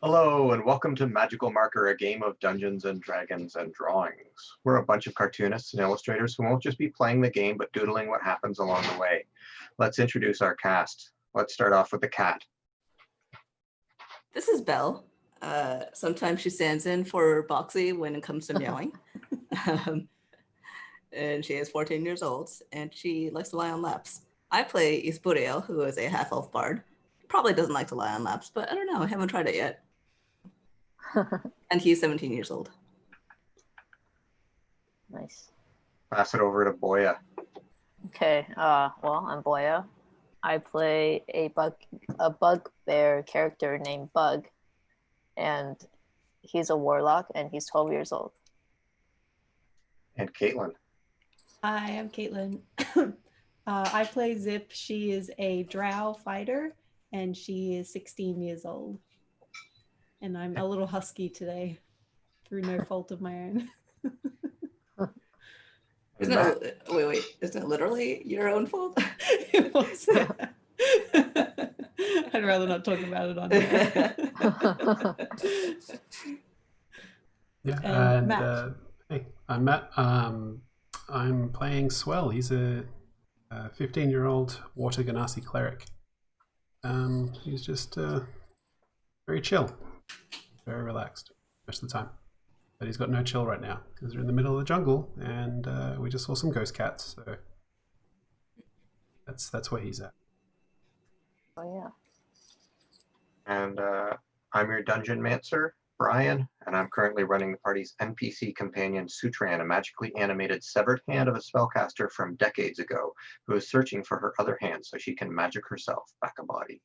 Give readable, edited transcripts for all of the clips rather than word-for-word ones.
Hello, and welcome to Magical Marker, a game of Dungeons and Dragons and drawings. We're a bunch of cartoonists and illustrators who won't just be playing the game, but doodling what happens along the way. Let's introduce our cast. Let's start off with the cat. This is Belle. Sometimes she stands in for Boxy when it comes to meowing. And she is 14 years old, and she likes to lie on laps. I play Isburiel, who is a half-elf bard. Probably doesn't like to lie on laps, but I don't know. I haven't tried it yet. And he's 17 years old. Nice. Pass it over to Boya. Okay, well, I'm Boya. I play a bugbear character named Bug, and he's a warlock, and he's 12 years old. And Caitlin. Hi, I'm Caitlin. I play Zip. She is a drow fighter, and she is 16 years old. And I'm a little husky today, through no fault of my own. Isn't it, wait, isn't it literally your own fault? It was. I'd rather not talk about it on here. Yeah, And and Matt. hey, I'm Matt. I'm playing Swell. He's a 15-year-old Water Ganassi cleric. He's just very chill, very relaxed most of the time. But he's got no chill right now because we're in the middle of the jungle and we just saw some ghost cats. So that's where he's at. Oh yeah. And I'm your Dungeon Mancer, Brian, and I'm currently running the party's NPC companion, Sutran, a magically animated severed hand of a spellcaster from decades ago, who is searching for her other hand so she can magic herself back a body.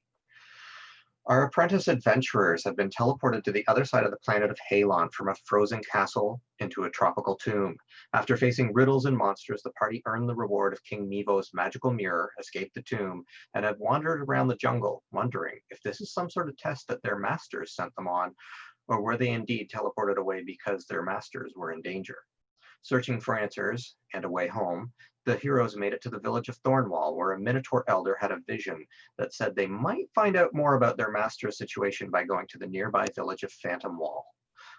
Our apprentice adventurers have been teleported to the other side of the planet of Haelon from a frozen castle into a tropical tomb. After facing riddles and monsters, the party earned the reward of King Mevo's magical mirror, escaped the tomb, and have wandered around the jungle, wondering if this is some sort of test that their masters sent them on, or were they indeed teleported away because their masters were in danger. Searching for answers and a way home, the heroes made it to the village of Thornwall, where a Minotaur elder had a vision that said they might find out more about their master's situation by going to the nearby village of Phantom Wall.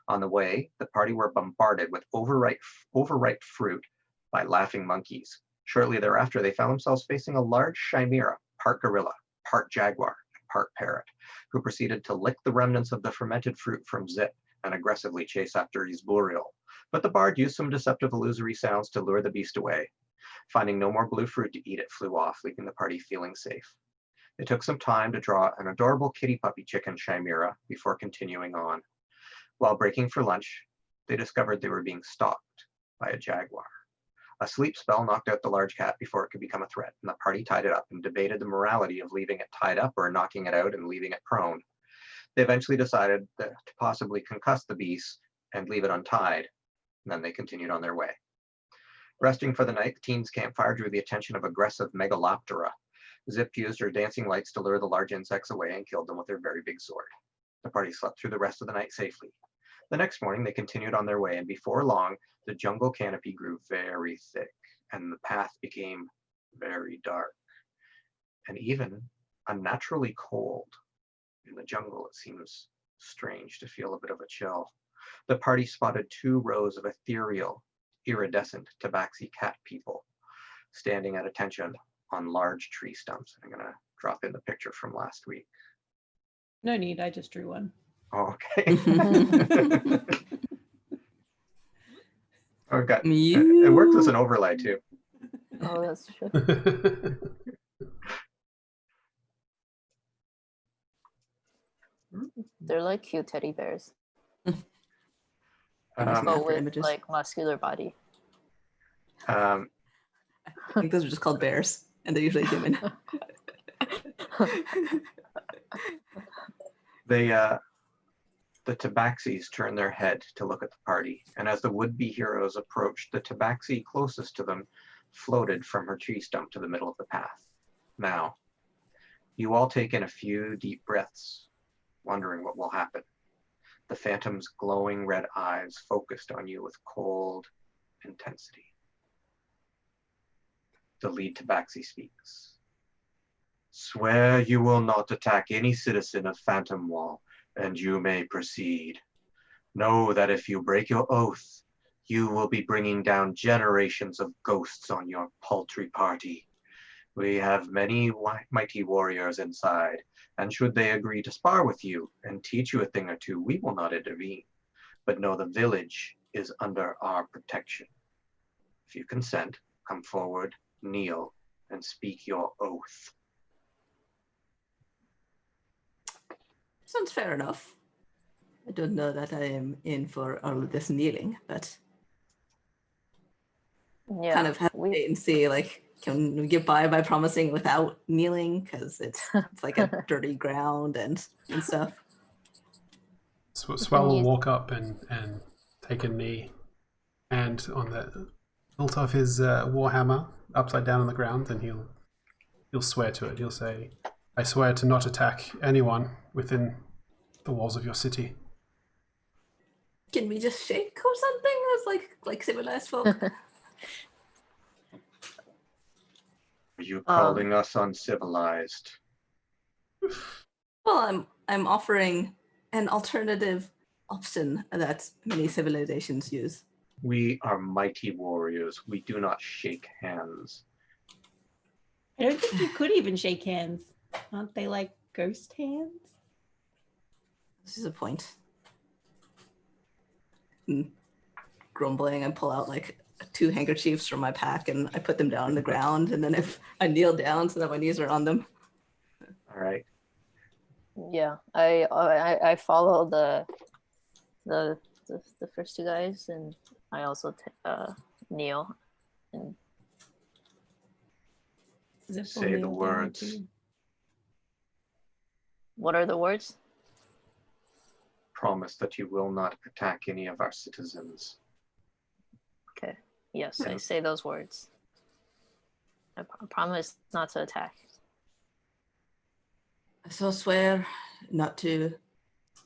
On the way, the party were bombarded with overripe fruit by laughing monkeys. Shortly thereafter, they found themselves facing a large chimera, part gorilla, part jaguar, and part parrot, who proceeded to lick the remnants of the fermented fruit from Zip and aggressively chase after Isburiel. But the bard used some deceptive illusory sounds to lure the beast away. Finding no more blue fruit to eat, it flew off, leaving the party feeling safe. It took some time to draw an adorable kitty puppy chicken chimera before continuing on. While breaking for lunch, they discovered they were being stalked by a jaguar. A sleep spell knocked out the large cat before it could become a threat, and the party tied it up and debated the morality of leaving it tied up or knocking it out and leaving it prone. They eventually decided to possibly concuss the beast and leave it untied, and then they continued on their way. Resting for the night, the team's campfire drew the attention of aggressive Megaloptera. Zip used her dancing lights to lure the large insects away and killed them with her very big sword. The party slept through the rest of the night safely. The next morning, they continued on their way, and before long, the jungle canopy grew very thick, and the path became very dark, and even unnaturally cold. In the jungle, it seems strange to feel a bit of a chill. The party spotted 2 rows of ethereal, iridescent Tabaxi cat people standing at attention on large tree stumps. I'm going to drop in the picture from last week. No need, I just drew one. Oh, okay. I've got, Mew. it works as an overlay too. Oh, that's true. They're like cute teddy bears, but with images. like muscular body. I think those are just called bears, and they're usually human. The Tabaxis turned their head to look at the party, and as the would-be heroes approached, the Tabaxi closest to them floated from her tree stump to the middle of the path. Now, you all take in a few deep breaths, wondering what will happen. The phantom's glowing red eyes focused on you with cold intensity. The lead Tabaxi speaks. Swear you will not attack any citizen of Phantom Wall, and you may proceed. Know that if you break your oath, you will be bringing down generations of ghosts on your paltry party. We have many mighty warriors inside, and should they agree to spar with you and teach you a thing or two, we will not intervene. But know the village is under our protection. If you consent, come forward, kneel, and speak your oath. Sounds fair enough. I don't know that I am in for all of this kneeling, but Yeah, kind of have to wait and see, like, can we get by promising without kneeling? Because it's like a dirty ground and stuff. Swell will walk up and take a knee, and on the hilt of his warhammer, upside down on the ground, and he'll swear to it. He'll say, "I swear to not attack anyone within the walls of your city." Can we just shake or something as like civilized folk? Are you calling us uncivilized? Well, I'm offering an alternative option that many civilizations use. We are mighty warriors. We do not shake hands. I don't think you could even shake hands. Aren't they like ghost hands? This is a point. Grumbling, I pull out like 2 handkerchiefs from my pack and I put them down on the ground, and then if I kneel down so that my knees are on them. All right. Yeah, I follow the first 2 guys, and I also kneel and Zip will Say the kneel down words. too. what are the words? Promise that you will not attack any of our citizens. Okay. Yes, I say those words. I promise not to attack. So swear not to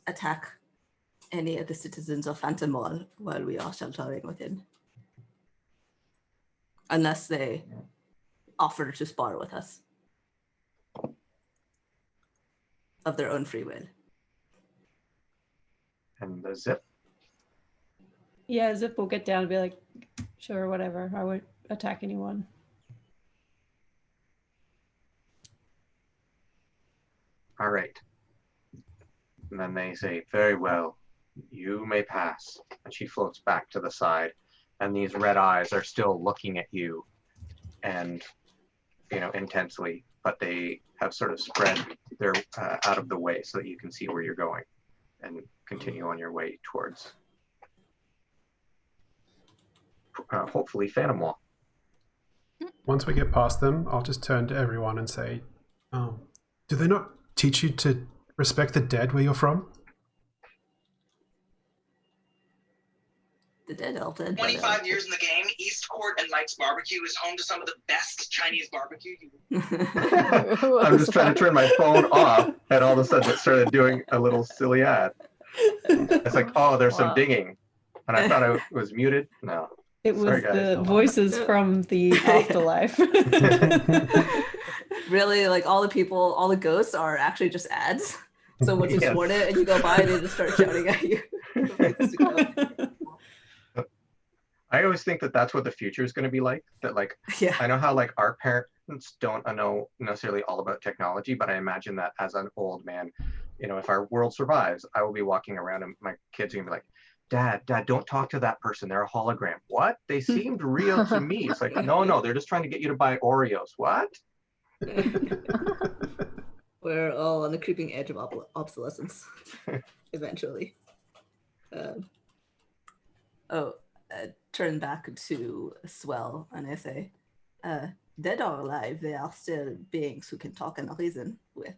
attack any of the citizens of Phantom Mall while we are sheltering within. Unless they offer to spar with us. Of their own free will. And the Zip. Yeah, Zip will get down and be like, sure, whatever. I won't attack anyone. All right. And then they say, very well, you may pass. And she floats back to the side. And these red eyes are still looking at you and, intensely, but they have sort of spread their out of the way so that you can see where you're going and continue on your way towards, hopefully, Phantom Wall. Once we get past them, I'll just turn to everyone and say, do they not teach you to respect the dead where you're from? The dead elf did. 25 years in the game, East Court and Mike's Barbecue is home to some of the best Chinese barbecue. I'm just trying to turn my phone off, and all of a sudden it started doing a little silly ad. It's like, oh, there's some dinging. And I thought I was muted. No. It was Sorry, guys. the voices from the afterlife. Really, like all the ghosts are actually just ads. So once you Yes. sword it and you go by, they just start shouting at you. I always think that that's what the future is going to be like. That, like, Yeah. I know how, like, our parents don't know necessarily all about technology, but I imagine that as an old man, if our world survives, I will be walking around and my kids are going to be like, Dad, don't talk to that person. They're a hologram. What? They seemed real to me. It's like, no, they're just trying to get you to buy Oreos. What? We're all on the creeping edge of obsolescence eventually. Turn back to Swell and I say, dead or alive, they are still beings who can talk and reason with.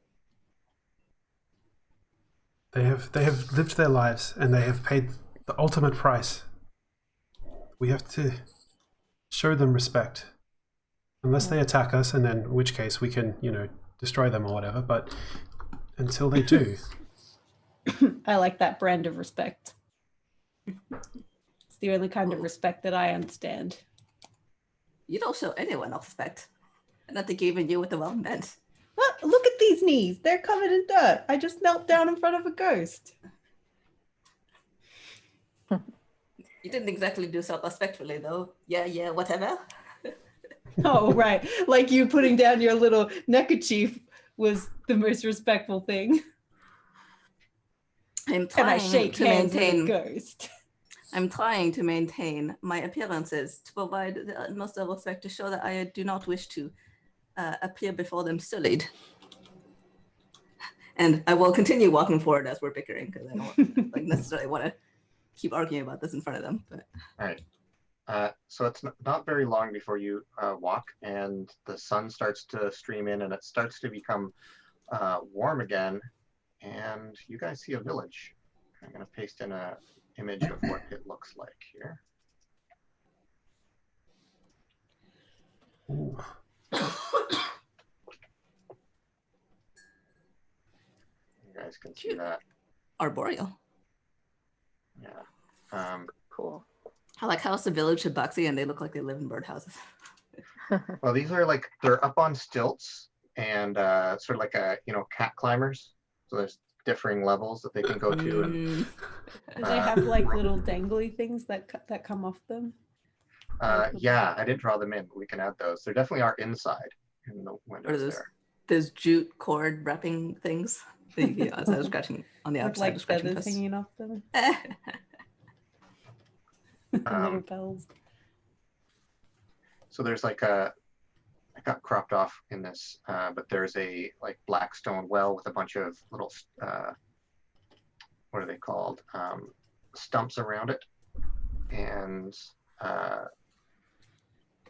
They have lived their lives and they have paid the ultimate price. We have to show them respect. Unless they attack us, and then in which case we can, destroy them or whatever, but until they do. I like that brand of respect. It's the only kind of respect that I understand. You don't show anyone respect. Not to give you with the well meant. Look at these knees. They're covered in dirt. I just knelt down in front of a ghost. You didn't exactly do so respectfully, though. Yeah, whatever. Oh, right. Like you putting down your little neckerchief was the most respectful thing. I'm And I trying shake to hands with a maintain. ghost. I'm trying to maintain my appearances to provide the utmost of respect to show that I do not wish to appear before them sullied. And I will continue walking forward as we're bickering because I don't necessarily want to keep arguing about this in front of them. But All right. So it's not very long before you walk, and the sun starts to stream in, and it starts to become warm again, and you guys see a village. I'm going to paste in a image of what it looks like here. Ooh. You guys can see that. arboreal. Yeah. Cool. I like how it's a village Tabaxi and they look like they live in birdhouses. Well, these are like, they're up on stilts and sort of like cat climbers. So there's differing levels that they can go to. And Do they have like little dangly things that come off them? yeah, I didn't draw them in, but we can add those. There definitely are inside in the windows there. Those jute cord wrapping things. As I was scratching on the With outside, like feathers hanging off them. Little bells. So there's like I got cropped off in this, but there's a like black stone well with a bunch of little, what are they called? Stumps around it. And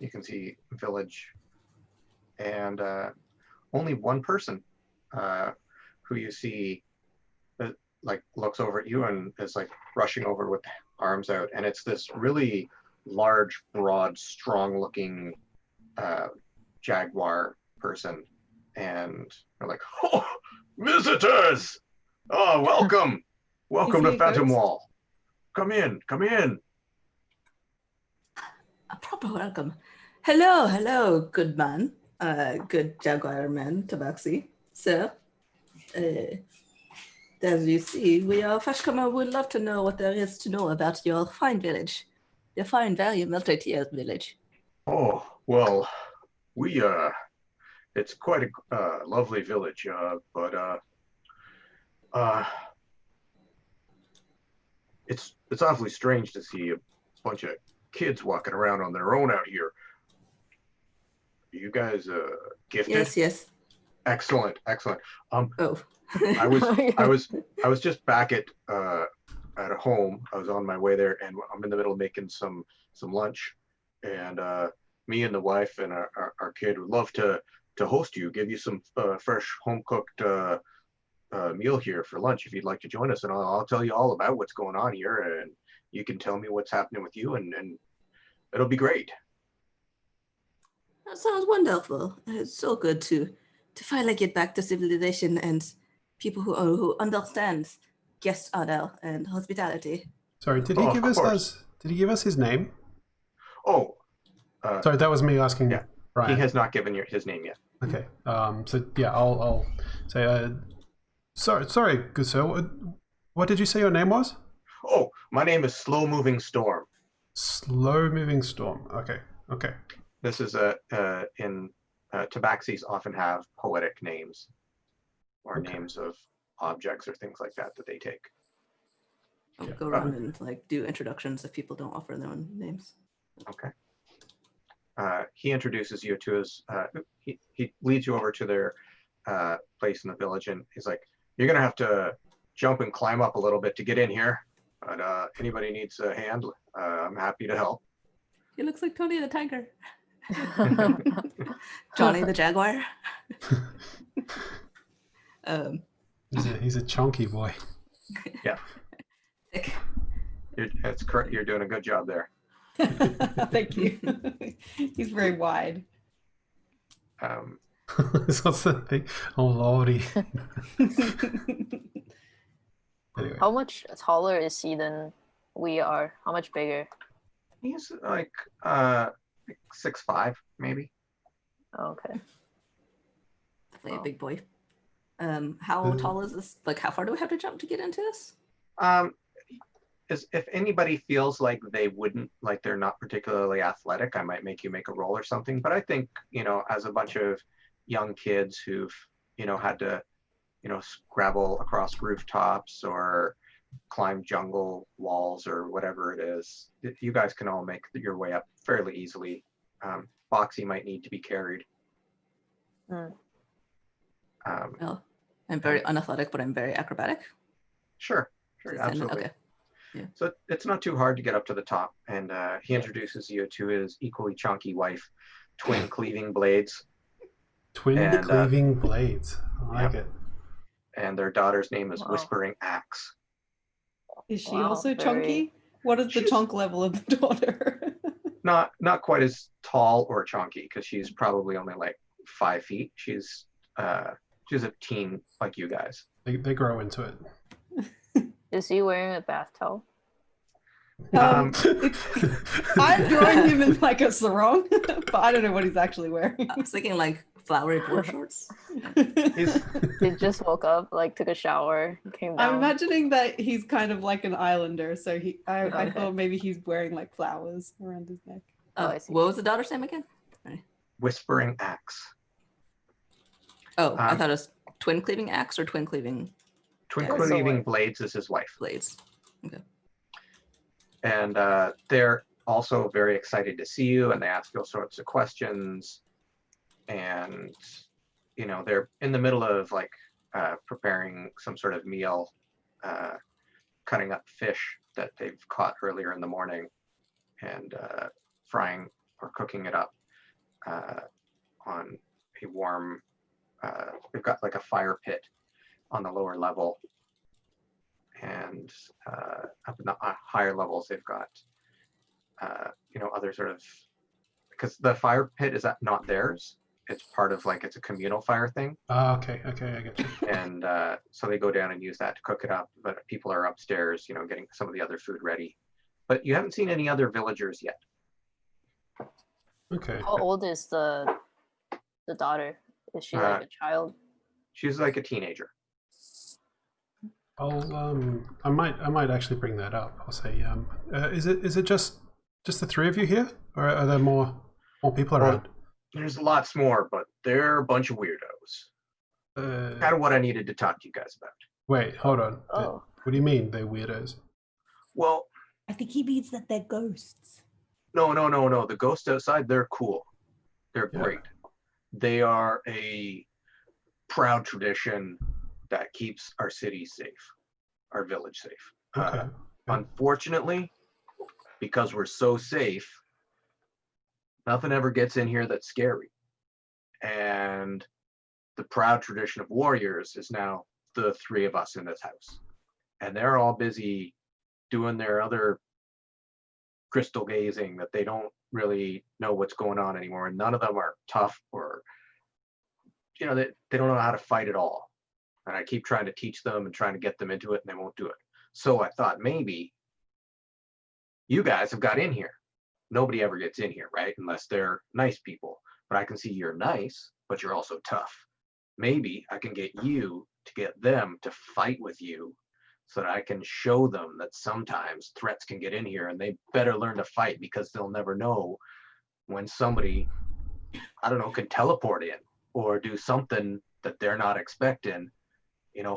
you can see village and only one person who you see like looks over at you and is like rushing over with arms out, and it's this really large, broad, strong looking jaguar person, and they're like, oh, visitors, oh, welcome to Phantom Wall, come in. A proper welcome. Hello, good man, good jaguar man, Tabaxi, sir. As you see, we are Freshcomer. Would love to know what there is to know about your fine village, your fine, very multi-tiered village. Oh, well, we it's quite a lovely village, but it's awfully strange to see a bunch of kids walking around on their own out here. Are you guys gifted? Yes. Excellent. Oh. I was just back at home. I was on my way there, and I'm in the middle of making some lunch, and me and the wife and our kid would love to host you, give you some fresh home cooked meal here for lunch if you'd like to join us, and I'll tell you all about what's going on here, and you can tell me what's happening with you, and it'll be great. That sounds wonderful. It's so good to finally get back to civilization and people who understand guest honor and hospitality. Sorry, did he give us his name? Oh, sorry, that was me asking. Yeah, Brian. He has not given his name yet. Okay. So yeah, I'll say. Sorry, good sir. What did you say your name was? Oh, my name is Slow Moving Storm. Slow Moving Storm. Okay. This is in Tabaxis often have poetic names or names of objects or things like that they take. I'll go around and like do introductions if people don't offer their own names. Okay. He introduces you to his. He leads you over to their place in the village, and he's like, "You're gonna have to jump and climb up a little bit to get in here. But anybody needs a hand, I'm happy to help." He looks like Tony the Tiger. Johnny the Jaguar. He's a chunky boy. Yeah. Thick. That's correct. You're doing a good job there. Thank you. He's very wide. What's the thing? Oh lordy. Anyway. How much taller is he than we are? How much bigger? He's like 6'5", maybe. Okay. Definitely a big boy. How tall is this? Like, how far do we have to jump to get into this? If anybody feels like they wouldn't, like they're not particularly athletic, I might make you make a roll or something. But I think, as a bunch of young kids who've, had to, scrabble across rooftops or climb jungle walls or whatever it is, you guys can all make your way up fairly easily. Foxy might need to be carried. Mm. Well, I'm very unathletic, but I'm very acrobatic. Sure, Is it absolutely. okay. Yeah. So it's not too hard to get up to the top, and he introduces you to his equally chunky wife, Twin Cleaving Blades. Twin cleaving blades. I like it. And their daughter's name is Wow. Whispering Axe. Is she Wow, also very- chunky? What is the She's- chunk level of the daughter? Not quite as tall or chunky, because she's probably only like 5 feet. She's a teen like you guys. They grow into it. Is he wearing a bath towel? Um, I'm drawing him in like a sarong, but I don't know what he's actually wearing. I was thinking like flowery board shorts. He just woke up, like took a shower, came down. I'm imagining that he's kind of like an islander, so I Okay. thought maybe he's wearing like flowers around his neck. Oh, I see. What was the daughter's name again? Whispering Axe. Oh, I thought it was Twin Cleaving Axe or Twin Cleaving Twin Yeah, that's the Cleaving wife. Blades is his wife. Blades. And they're also very excited to see you, and they ask you all sorts of questions. And they're in the middle of like preparing some sort of meal, cutting up fish that they've caught earlier in the morning, and frying or cooking it up on a warm. They've got like a fire pit on the lower level, and up in the higher levels they've got other sort of, because the fire pit is not theirs, it's part of like, it's a communal fire thing. Okay, I get you. And so they go down and use that to cook it up, but people are upstairs getting some of the other food ready. But you haven't seen any other villagers yet. Okay. How old is the daughter? Is she like a child? She's like a teenager. I might actually bring that up. I'll say, is it just the three of you here, or are there more people around? There's lots more, but they're a bunch of weirdos. Kind of what I needed to talk to you guys about. Wait, hold on. Oh, What do you mean they're weirdos? Well, I think he means that they're ghosts. no. The ghosts outside, they're cool. They're Yeah. great. They are a proud tradition that keeps our city safe, our village safe. Okay. Unfortunately, because we're so safe, nothing ever gets in here that's scary. And the proud tradition of warriors is now the three of us in this house. And they're all busy doing their other crystal gazing that they don't really know what's going on anymore. And none of them are tough, or, they don't know how to fight at all. And I keep trying to teach them and trying to get them into it, and they won't do it. So I thought maybe you guys have got in here. Nobody ever gets in here, right? Unless they're nice people. But I can see you're nice, but you're also tough. Maybe I can get you to get them to fight with you, so that I can show them that sometimes threats can get in here, and they better learn to fight, because they'll never know when somebody, I don't know, can teleport in or do something that they're not expecting,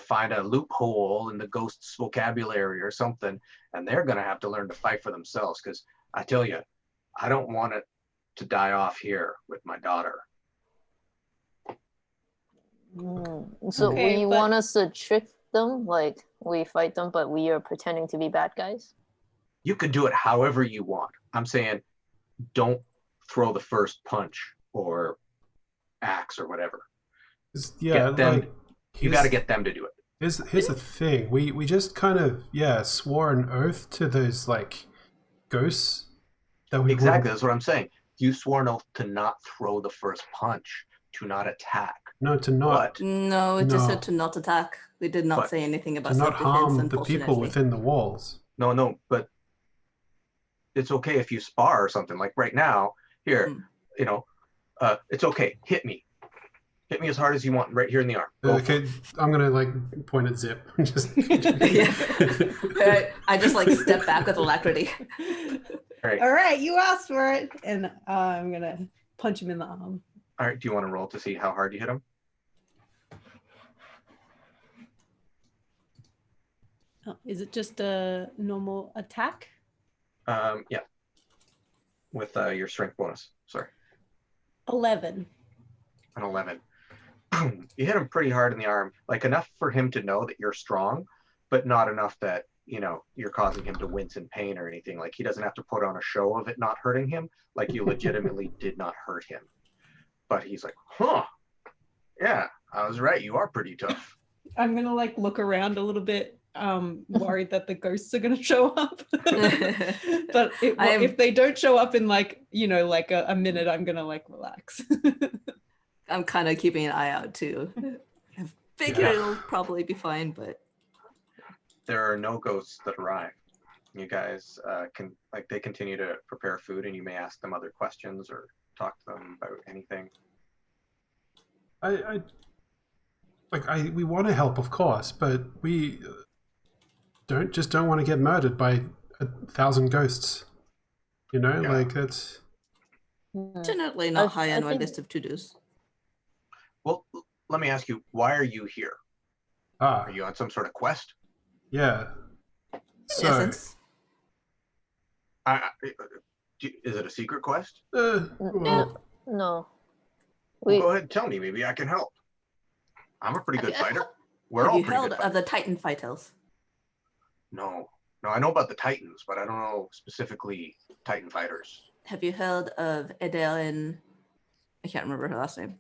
find a loophole in the ghost's vocabulary or something, and they're going to have to learn to fight for themselves. Because I tell you, I don't want it to die off here with my daughter. So Okay, you but- want us to trick them, like we fight them, but we are pretending to be bad guys? You can do it however you want. I'm saying, don't throw the first punch or axe or whatever. Yeah, Get them. like, You got to get them to do it. Here's the thing. We just kind of swore an oath to those like ghosts that we Exactly. wouldn't- That's what I'm saying. You swore an oath to not throw the first punch, to not attack. No, to not But No, it just No. said to not attack. We did not But- say anything to about not self-defense, harm the unfortunately. people within the walls. no, but it's okay if you spar or something. Like right now, here, Mm. it's okay. Hit me. Hit me as hard as you want, right here in the arm. Go for it. Okay, I'm gonna like point at Zip. Just Yeah. Alright, I just like step back with alacrity. Right. All right, you asked for it, and I'm gonna punch him in the arm. All right. Do you want to roll to see how hard you hit him? Oh, is it just a normal attack? Yeah. With your strength bonus. Sorry. 11. An 11. You hit him pretty hard in the arm, like enough for him to know that you're strong, but not enough that, you know, you're causing him to wince in pain or anything. Like he doesn't have to put on a show of it not hurting him. Like you legitimately did not hurt him. But he's like, huh, yeah, I was right. You are pretty tough. I'm gonna like look around a little bit, worried that the ghosts are gonna show up. But if they don't show up in like, you know, like a minute, I'm gonna like relax. I'm kind of keeping an eye out too. I figure it'll probably be fine, but There are no ghosts that arrive. You guys they continue to prepare food, and you may ask them other questions or talk to them about anything. we want to help, of course, but we don't want to get murdered by 1,000 ghosts. You know, Yeah. like it's. generally not high I on my think- list of to-dos. Well, let me ask you, why are you here? Ah, Are you on some sort of quest? yeah. In So, essence, Is it a secret quest? well, No. Well, go ahead and tell me. Maybe I can help. I'm a pretty good fighter. We're have all you pretty heard good of fighters. the Titan fighters? No, I know about the Titans, but I don't know specifically Titan fighters. Have you heard of Adelin? I can't remember her last name.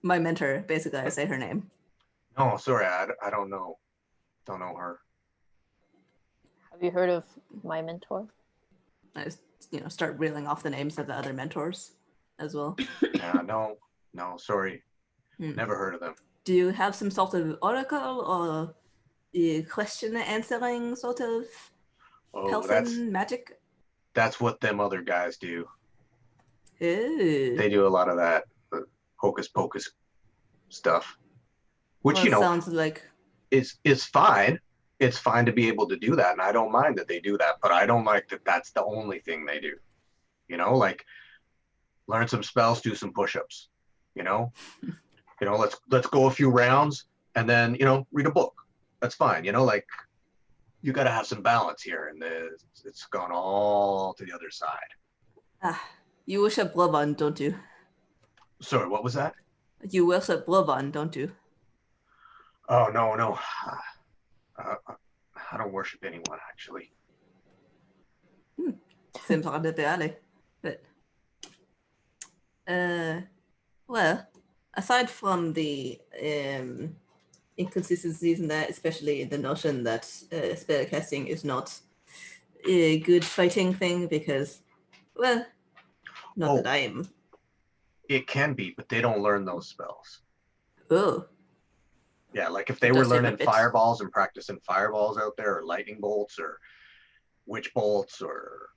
My mentor, basically, I say her name. No, sorry, I don't know. Don't know her. Have you heard of my mentor? I just, start reeling off the names of the other mentors as well. Yeah, no, sorry. Hmm. Never heard of them. Do you have some sort of oracle or question answering sort of Oh, person magic? that's what them other guys do. Ooh. They do a lot of that hocus pocus stuff, which Well, sounds like is fine. It's fine to be able to do that, and I don't mind that they do that. But I don't like that that's the only thing they do. You know, like learn some spells, do some push-ups. Let's go a few rounds, and then read a book. That's fine. Like you got to have some balance here, and it's gone all to the other side. You worship Bloodbond, don't you? Sorry, what was that? You worship Bloodbond, don't you? Oh, no. I don't worship anyone, actually. Seems like a bit early. But, well, aside from the inconsistencies in that, especially the notion that spell casting is not a good fighting thing because, well, not that I am. It can be, but they don't learn those spells. Oh, Yeah, like if they It were does seem a learning bit- fireballs and practicing fireballs out there, or lightning bolts, or witch bolts, or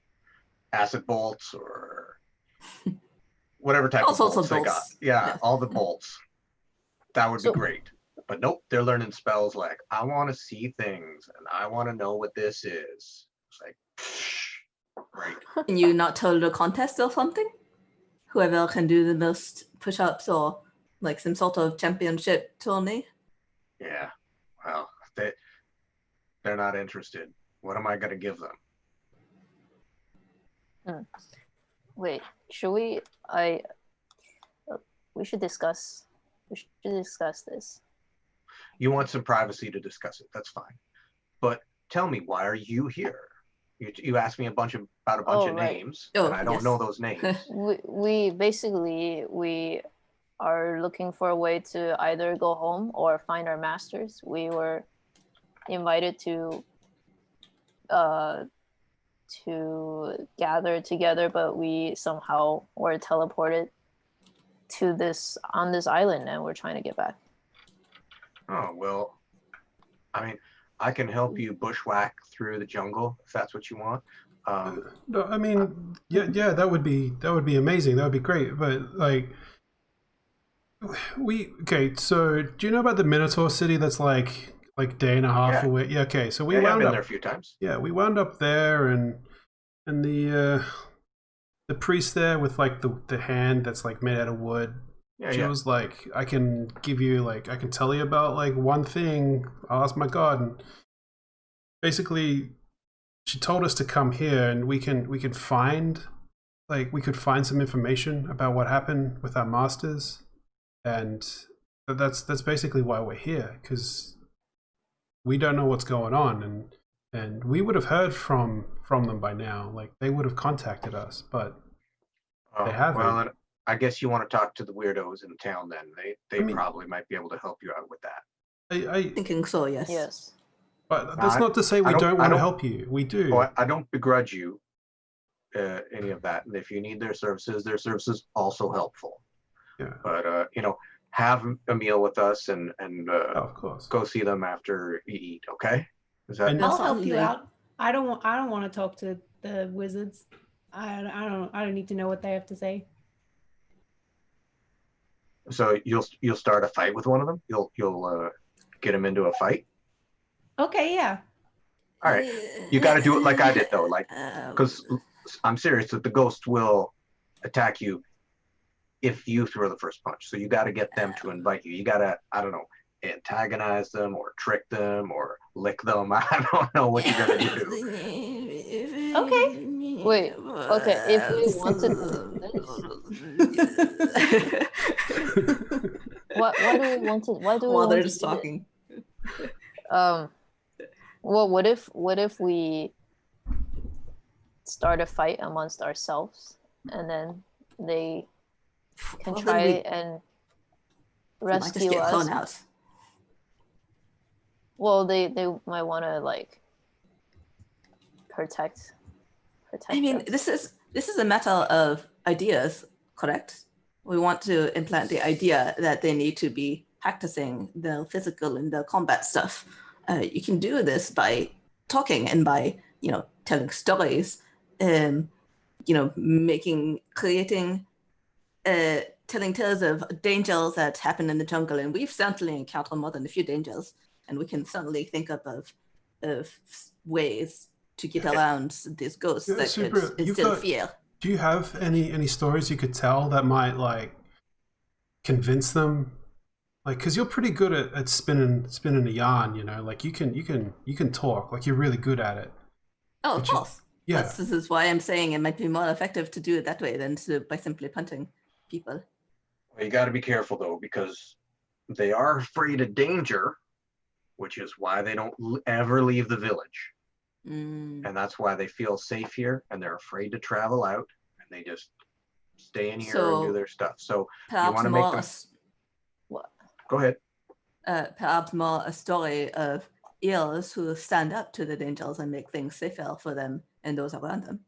acid bolts, or whatever type All of sorts bolts of they got. bolts. Yeah, Yeah. all the bolts. That would be So- great. But nope, they're learning spells like, I want to see things, and I want to know what this is. It's like, right. can you not hold a contest or something? Whoever can do the most push-ups or like some sort of championship tourney? Yeah. Well, they're not interested. What am I going to give them? Wait, should we? We should discuss. We should discuss this. You want some privacy to discuss it. That's fine. But tell me, why are you here? You asked me about a bunch Oh, of right. names, Oh, and I don't yes. know those names. We basically are looking for a way to either go home or find our masters. We were invited to gather together, but we somehow were teleported to this island, and we're trying to get back. Oh, well, I mean, I can help you bushwhack through the jungle if that's what you want, No, I mean, yeah, that would be amazing. That would be great. But like, okay. So, do you know about the Minotaur City? That's like day and a half Yeah. away. Yeah. Okay. So we Yeah, I've wound been up. there a few times. Yeah, we wound up there, and the priest there with like the hand that's like made out of wood. Yeah, She yeah. was like, I can give you like I can tell you about like one thing. I'll ask my God, and basically she told us to come here and we could find some information about what happened with our masters, and that's basically why we're here, because we don't know what's going on, and we would have heard from them by now. Like they would have contacted us, but Oh, they haven't. well, then I guess you want to talk to the weirdos in town. Then they I mean- probably might be able to help you out with that. I Thinking so, yes. Yes. but that's not to say we don't want to help you. We do. Oh, I don't begrudge you any of that, and if you need their services also helpful. Yeah. But have a meal with us and Of course. go see them after you eat. Okay? Is that? And- I'll help you Absolutely. out. I don't want to talk to the wizards. I don't need to know what they have to say. So you'll start a fight with one of them. You'll get them into a fight. Okay, yeah. All right. You got to do it like I did though, like Um, because I'm serious that the ghost will attack you if you throw the first punch. So you got to get them to invite you. You got to, I don't know, antagonize them or trick them or lick them. I don't know what you're gonna do. Okay. Wait, okay, if we wanted why do we want to While they're want just to do talking. it? Well, what if we start a fight amongst ourselves and then they can Well, then try we and might just rescue get thrown us? out. Well, they might want to like protect I mean, us. this is a matter of ideas, correct? We want to implant the idea that they need to be practicing the physical and the combat stuff. You can do this by talking and by telling stories, creating, telling tales of dangers that happen in the jungle, and we've certainly encountered more than a few dangers, and we can certainly think of ways to get around these ghosts Yeah, that Super, could you've instill got- fear. Do you have any stories you could tell that might like convince them? Like, because you're pretty good at spinning a yarn, like you can talk, like you're really good at it. Oh, of Which is- course. Yeah. This is why I'm saying it might be more effective to do it that way than by simply punting people. Well, you got to be careful though, because they are afraid of danger, which is why they don't ever leave the village. Mm. And that's why they feel safe here, and they're afraid to travel out, and they just stay in here and So, do their stuff. So Perhaps wanna make more, them- What? go ahead. perhaps more a story of eels who stand up to the dangers and make things safer for them and those around them.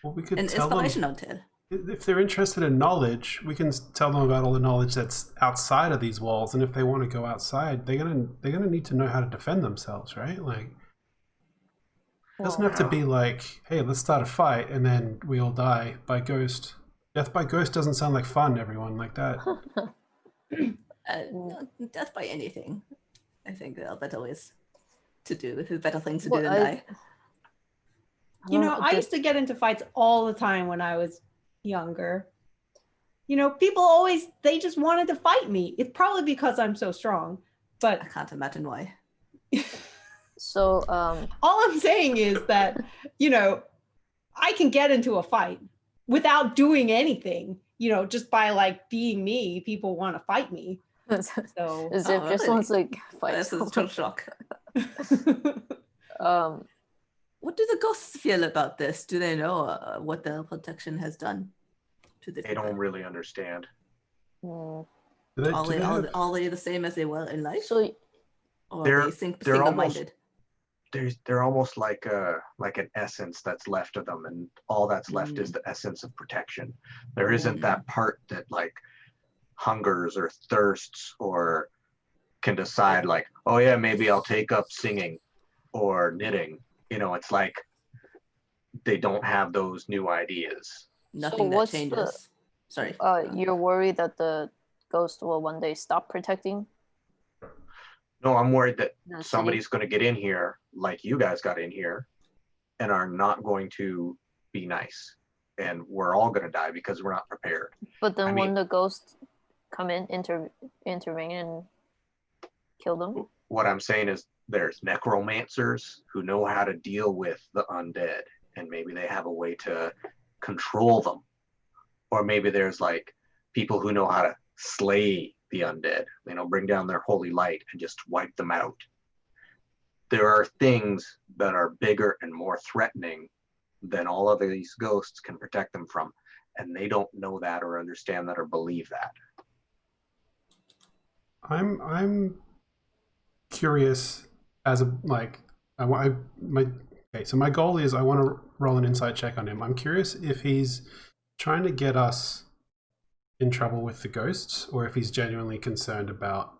Well, we could An tell them inspirational tale. if they're interested in knowledge. We can tell them about all the knowledge that's outside of these walls, and if they want to go outside, they're gonna need to know how to defend themselves, right? Like. It doesn't have to be like, hey, let's start a fight and then we all die by ghost. Death by ghost doesn't sound like fun, everyone, like that. No, death by anything. I think there are better ways to do. There's better things to do Well, than I- die. I used to get into fights all the time when I was younger. People always, they just wanted to fight me. It's probably because I'm so strong. But I can't imagine why. So all I'm saying is that, I can get into a fight without doing anything, just by like being me, people want to fight me. So as if just really? wants like fight This is total shock. What do the ghosts feel about this? Do they know what their protection has done to the They people? don't really understand. mm. Are they the same as they were in life? So Or They're- are they they're almost- single-minded? They're almost like an essence that's left of them, and all that's left is the essence of protection. There isn't that part that like hungers or thirsts or can decide like, oh yeah, maybe I'll take up singing or knitting. It's like they don't have those new ideas. Nothing that what's changes. Sorry. You're worried that the ghost will one day stop protecting No, I'm worried that the city? somebody's going to get in here like you guys got in here and are not going to be nice. And we're all going to die because we're not prepared. But then I when mean- the ghosts come in, intervene and kill them? What I'm saying is there's necromancers who know how to deal with the undead, and maybe they have a way to control them. Or maybe there's like people who know how to slay the undead, bring down their holy light and just wipe them out. There are things that are bigger and more threatening than all of these ghosts can protect them from, and they don't know that or understand that or believe that. I'm curious as a like so my goal is I want to roll an insight check on him. I'm curious if he's trying to get us in trouble with the ghosts, or if he's genuinely concerned about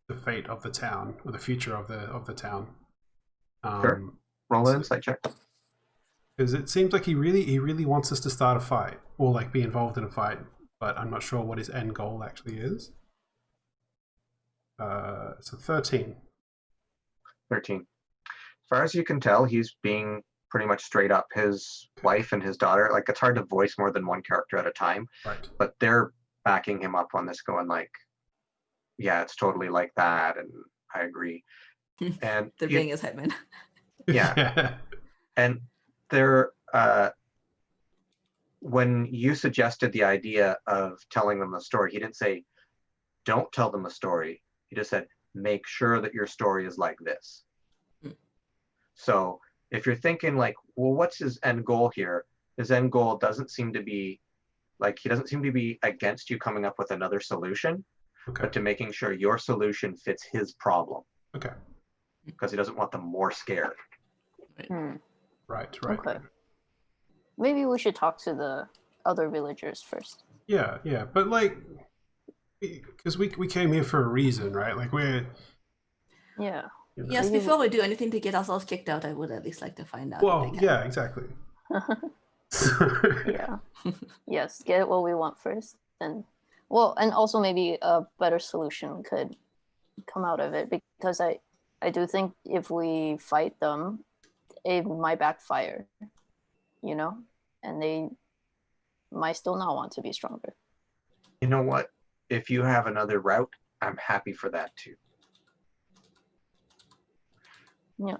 the fate of the town or the future of the town. Sure. Roll an insight check. Because it seems like he really wants us to start a fight or like be involved in a fight, but I'm not sure what his end goal actually is. So 13. 13. As far as you can tell, he's being pretty much straight up. His wife and his daughter, like, it's hard to voice more than one character at a time, Right. but they're backing him up on this, going like, yeah, it's totally like that, and I agree. And They're being his headman. Yeah. And they're when you suggested the idea of telling them the story, he didn't say, don't tell them a story. He just said, make sure that your story is like this. So if you're thinking like, well, what's his end goal here? His end goal doesn't seem to be like, he doesn't seem to be against you coming up with another solution, Okay. but to making sure your solution fits his problem, Okay. because he doesn't want them more scared. Right. Okay. Maybe we should talk to the other villagers first. Yeah, but like, because we came here for a reason, right? Like we're. Yeah. Yes, Maybe before we do anything to get ourselves kicked out, I would at least like to find out. Well, if they can. yeah, exactly. Yeah. Yes, get what we want first. And and also maybe a better solution could come out of it, because I do think if we fight them, it might backfire, and they might still not want to be stronger. You know what? If you have another route, I'm happy for that too. Yeah.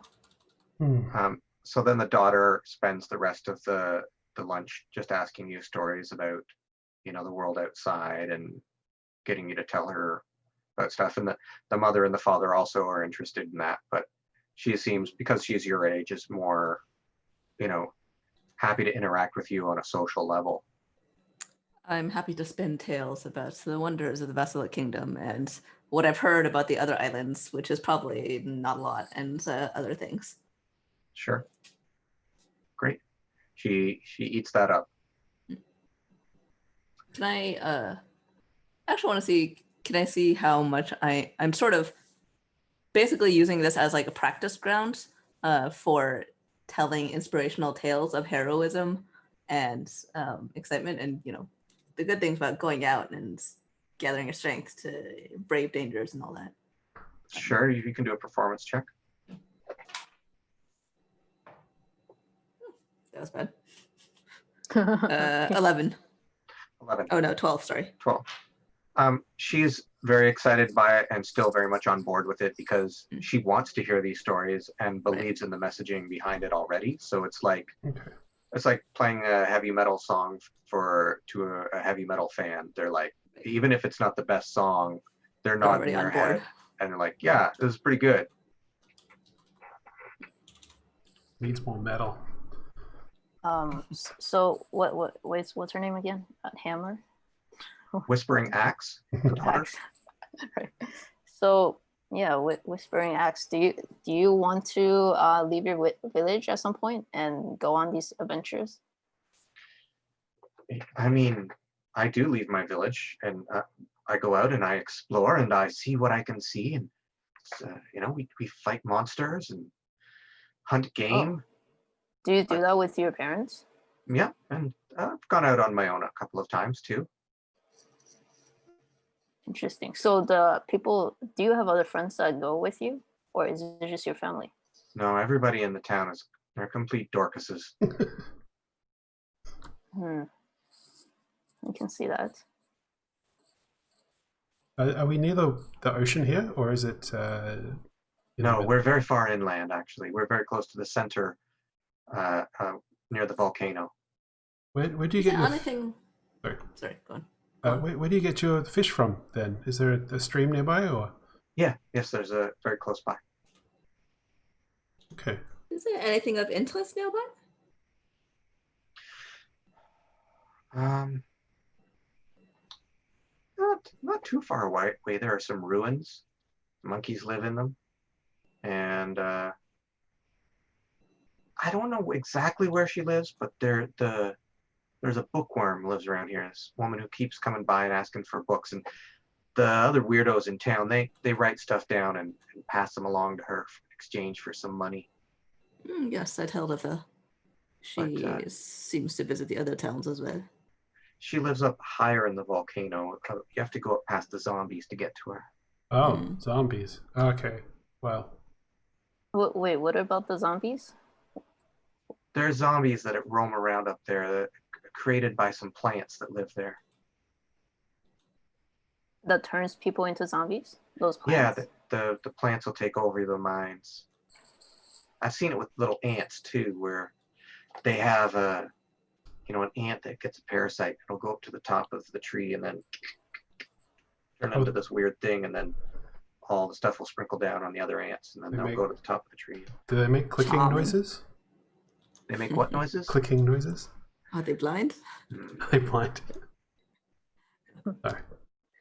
So then the daughter spends the rest of the lunch just asking you stories about, the world outside, and getting you to tell her about stuff. And the mother and the father also are interested in that, but she seems, because she's your age, is more, happy to interact with you on a social level. I'm happy to spin tales about the wonders of the Vassalate Kingdom and what I've heard about the other islands, which is probably not a lot, and other things. Sure. Great. She eats that up. Can I actually want to see, can I see how much I'm sort of basically using this as like a practice ground for telling inspirational tales of heroism and excitement, and the good things about going out and gathering your strength to brave dangers and all that. Sure, you can do a performance check. That was bad. 11. 11. Oh no, 12, sorry. 12. She's very excited by it and still very much on board with it, because she wants to hear these stories and believes in the messaging behind it already. So it's like, it's like playing a heavy metal song to a heavy metal fan. They're like, even if it's not the best song, they're nodding their head and they're like, yeah, this is pretty good. Needs more metal. So what's her name again? Hammer? Whispering Axe. The daughter. Axe. Right. So yeah, Whispering Axe. Do you want to leave your village at some point and go on these adventures? I mean, I do leave my village, and I go out and I explore and I see what I can see, and we fight monsters and hunt game. Do you do that with your parents? Yeah, and I've gone out on my own a couple of times too. Interesting. So the people, do you have other friends that go with you, or is it just your family? No, everybody in the town they're complete Dorcases. I can see that. Are we near the ocean here, or is it? No, we're very far inland. Actually, we're very close to the center, near the volcano. Where do you get your? Anything? Sorry, go on. Where do you get your fish from then? Is there a stream nearby, or? Yeah, yes, there's a very close by. Okay. Is there anything of interest nearby? Not too far away. There are some ruins. Monkeys live in them, and I don't know exactly where she lives, but there's a bookworm lives around here. This woman who keeps coming by and asking for books, and the other weirdos in town, they write stuff down and pass them along to her in exchange for some money. Yes, I'd heard of her. She seems to visit the other towns as well. She lives up higher in the volcano. You have to go up past the zombies to get to her. Oh, zombies. Okay. Well. Wait, what about the zombies? There's zombies that roam around up there that are created by some plants that live there. That turns people into zombies? Those plants? Yeah, the plants will take over the mines. I've seen it with little ants too, where they have an ant that gets a parasite. It'll go up to the top of the tree and then turn into this weird thing, and then all the stuff will sprinkle down on the other ants, and then they'll go to the top of the tree. Do they make clicking noises? They make what noises? Clicking noises. Are they blind? Are they blind? Sorry.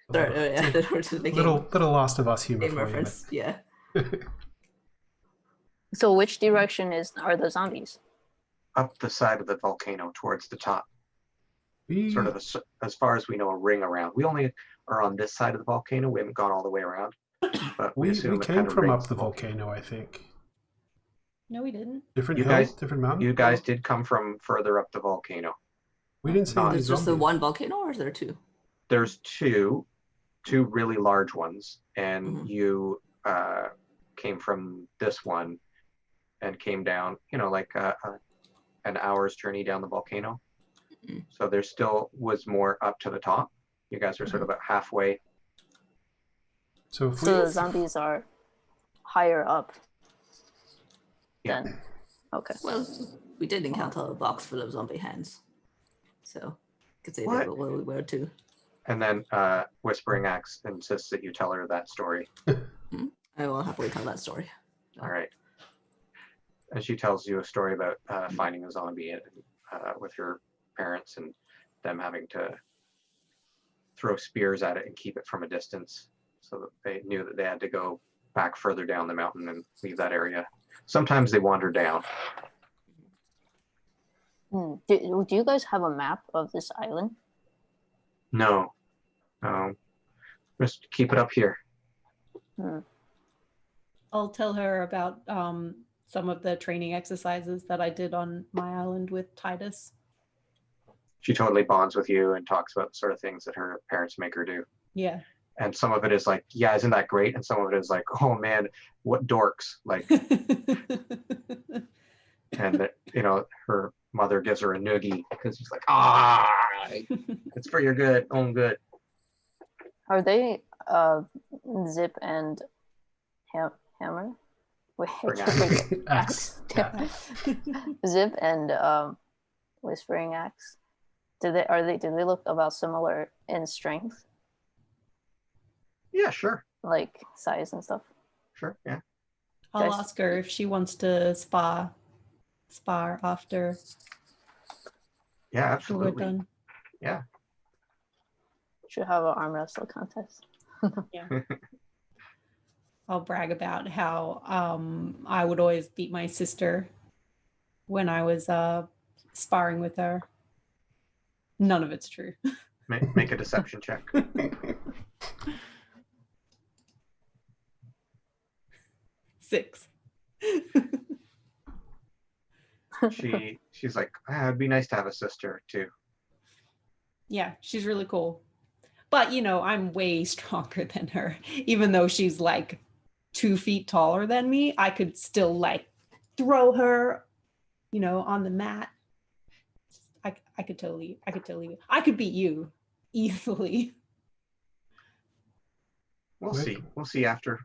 Little Last of Us humor for reference. you. Yeah. So which direction are the zombies? Up the side of the volcano towards the top. Sort of as far as we know, a ring around. We only are on this side of the volcano. We haven't gone all the way around. But we came from up the volcano, I think. No, we didn't. Different mountain? You guys did come from further up the volcano. We didn't see any Is just the one volcano, or is there two? There's two really large ones, and you came from this one and came down, like an hour's journey down the volcano. So there still was more up to the top. You guys are sort of about halfway. So the zombies are higher up. Yeah. Then. Okay. Well, we did encounter a box full of zombie hands, so I could say they were where we were too. And then Whispering Axe insists that you tell her that story. I will happily tell that story. All right. And she tells you a story about finding a zombie with her parents and them having to throw spears at it and keep it from a distance, so that they knew that they had to go back further down the mountain and leave that area. Sometimes they wander down. Do you guys have a map of this island? No. Just keep it up here. I'll tell her about some of the training exercises that I did on my island with Titus. She totally bonds with you and talks about the sort of things that her parents make her do. Yeah. And some of it is like, yeah, isn't that great? And some of it is like, oh man, what dorks. Like, and her mother gives her a noogie because she's like, it's for your good, own good. Are they Zip and Hammer? Wait, Axe. Zip and Whispering Axe. Do they look about similar in strength? Yeah, sure. Like size and stuff? Sure, yeah. I'll ask her if she wants to spar after. Yeah, absolutely. We're done. Yeah. Should have an arm wrestle contest. Yeah. I'll brag about how I would always beat my sister when I was sparring with her. None of it's true. Make a deception check. 6. she's like, it'd be nice to have a sister too. Yeah, she's really cool. But, you know, I'm way stronger than her. Even though she's like 2 feet taller than me, I could still like throw her, you know, on the mat. I could totally, I could beat you easily. We'll see. We'll see after.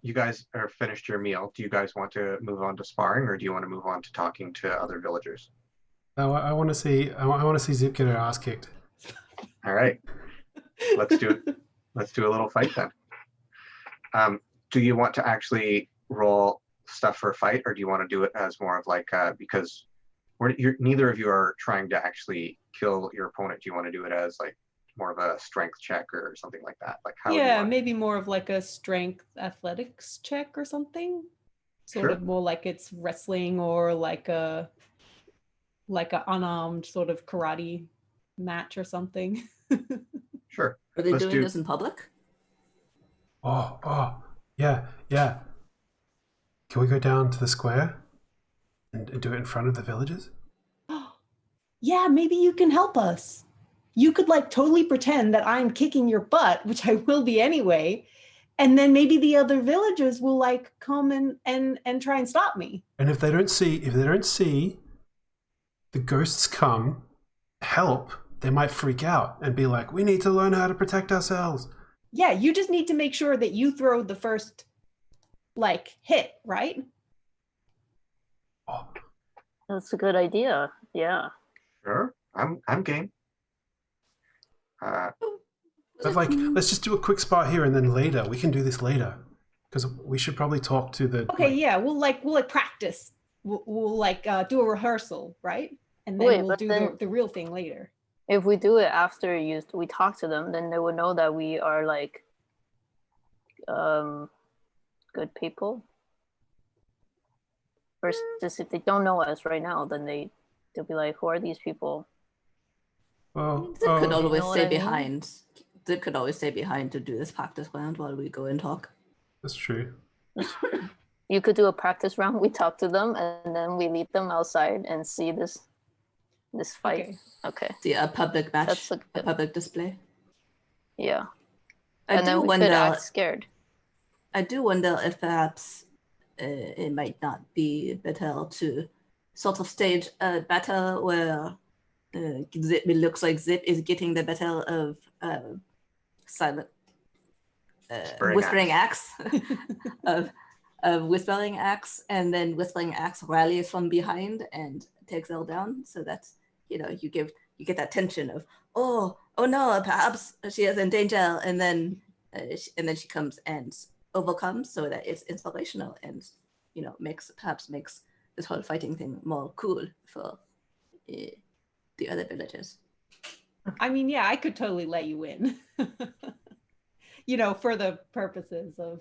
You guys are finished your meal. Do you guys want to move on to sparring, or do you want to move on to talking to other villagers? No, I want to see. I want to see Zip get her ass kicked. All right, let's do it. Let's do a little fight then. Do you want to actually roll stuff for a fight, or do you want to do it as more of like because neither of you are trying to actually kill your opponent? Do you want to do it as like more of a strength check or something like that? Like how? Yeah, maybe more of like a strength athletics check or something. Sort of more like it's wrestling or like a unarmed sort of karate match or something. Sure. Are they doing this in public? Oh, yeah. Can we go down to the square and do it in front of the villagers? Yeah, maybe you can help us. You could like totally pretend that I'm kicking your butt, which I will be anyway, and then maybe the other villagers will like come and try and stop me. And if they don't see the ghosts come help, they might freak out and be like, we need to learn how to protect ourselves. Yeah, you just need to make sure that you throw the first like hit, right? Oh. That's a good idea. Yeah. Sure. I'm game. But like, let's just do a quick spot here, and then later we can do this later, because we should probably talk to the. Okay, yeah, we'll practice. We'll like do a rehearsal, right? And then we'll do the real thing later. If we do it after we talk to them, then they will know that we are like good people. Versus if they don't know us right now, then they'll be like, who are these people? Well, Zip could always stay I mean? behind. Zip could always stay behind to do this practice round while we go and talk. That's true. You could do a practice round. We talk to them, and then we lead them outside and see this fight. Okay. See a public match, That's a public display. Yeah. I do we wonder. could act scared. I do wonder if perhaps it might not be better to sort of stage a battle where Zip, it looks like Zip is getting the better of silent whispering axe of whispering axe, and then whispering axe rallies from behind and takes Elle down, so that you get that tension of oh no, perhaps she is in danger, and then she comes and overcomes, so that it's inspirational and makes this whole fighting thing more cool for the other villagers. I mean, yeah, I could totally let you win. For the purposes of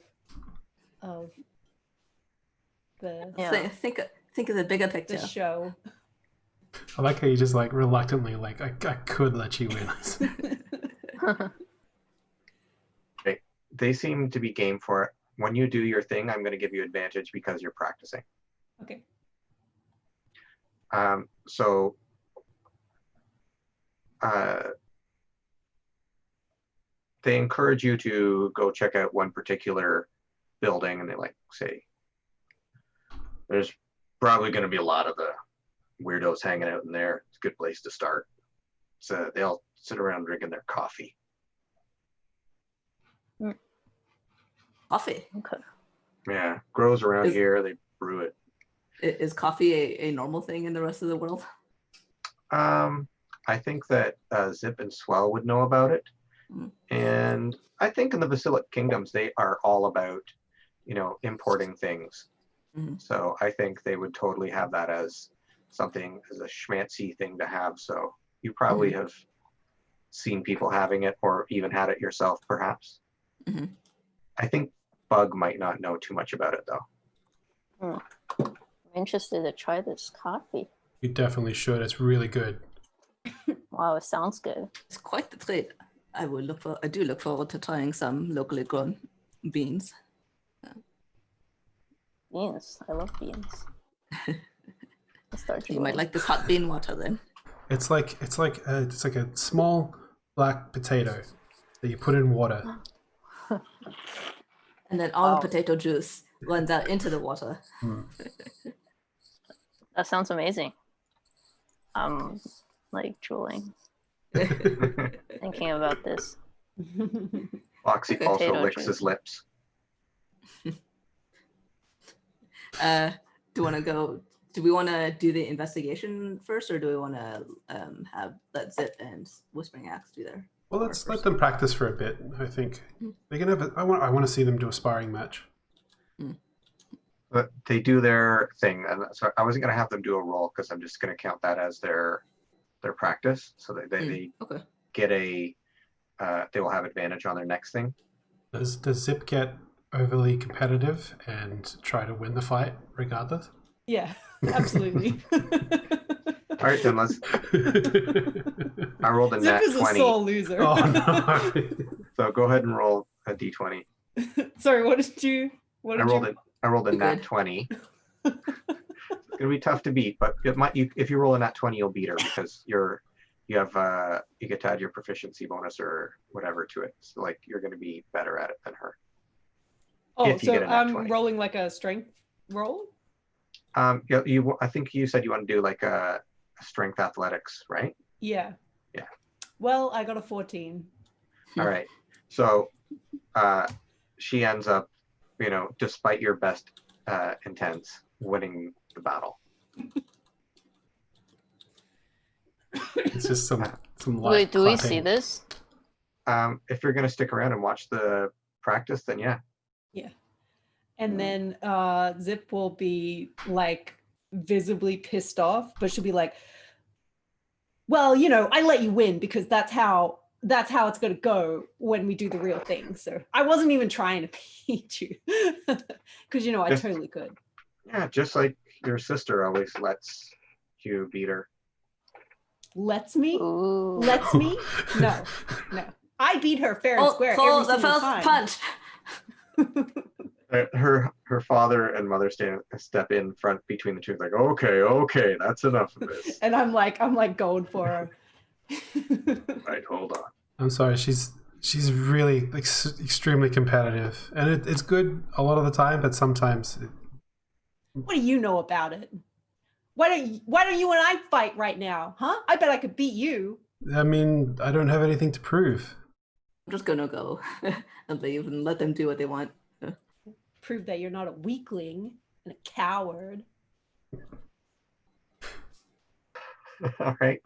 the think of the bigger picture. The show. I like how you just like reluctantly like I could let you win. Okay. They seem to be game for it. When you do your thing, I'm going to give you advantage because you're practicing. Okay. So they encourage you to go check out one particular building, and they like say there's probably going to be a lot of the weirdos hanging out in there. It's a good place to start. So they all sit around drinking their coffee. Coffee. Okay. Yeah, grows around here. They brew it. Is coffee a normal thing in the rest of the world? I think that Zip and Swell would know about it. And I think in the Basilic Kingdoms, they are all about, importing things. So I think they would totally have that as something, as a schmancy thing to have. So you probably have seen people having it, or even had it yourself, perhaps. I think Bug might not know too much about it, though. I'm interested to try this coffee. You definitely should. It's really good. Wow, it sounds good. It's quite the treat. I do look forward to trying some locally grown beans. Beans. I love beans. Let's start You might like this hot bean water then. It's like a small black potato that you put in water. And then all Wow. the potato juice runs out into the water. That sounds amazing. I'm like drooling, thinking about this. Foxy also Potato licks juice. his lips. Do we want to do the investigation first, or do we want to let Zip and Whispering Axe do their? Well, let's let them practice for a bit. I think they can have. I want to see them do a sparring match. But they do their thing, and so I wasn't going to have them do a roll because I'm just going to count that as their practice. So they Okay. get a they will have advantage on their next thing. Does Zip get overly competitive and try to win the fight regardless? Yeah, absolutely. All right, then let's. I rolled a Zip nat is a 20. sore loser. Oh no! So go ahead and roll a d20. Sorry, what did you? What did I rolled a You're nat good. 20. It's gonna be tough to beat, but if you roll a nat 20, you'll beat her because you get to add your proficiency bonus or whatever to it. So like you're gonna be better at it than her. Oh, if you so get a nat I'm 20. rolling like a strength roll. Yeah, I think you said you want to do like a strength athletics, right? Yeah. Yeah. Well, I got a 14. All right. So she ends up, despite your best intents, winning the battle. It's just some light Wait, do we clapping. see this? If you're gonna stick around and watch the practice, then yeah. Yeah. And then Zip will be like visibly pissed off, but she'll be like, well, I let you win because that's how it's going to go when we do the real thing. So I wasn't even trying to beat you because, I Just- totally could. Yeah, just like your sister always lets you beat her. Lets me? Ooh. Lets me? No. I beat her fair and square Pull every the single first time. punch. Her father and mother step in front between the two, like, okay, that's enough of this. And I'm like going for her. Right, hold on. I'm sorry. She's really extremely competitive, and it's good a lot of the time, but sometimes. What do you know about it? Why don't you and I fight right now, huh? I bet I could beat you. I mean, I don't have anything to prove. I'm just gonna go and leave and let them do what they want. Prove that you're not a weakling and a coward. All right.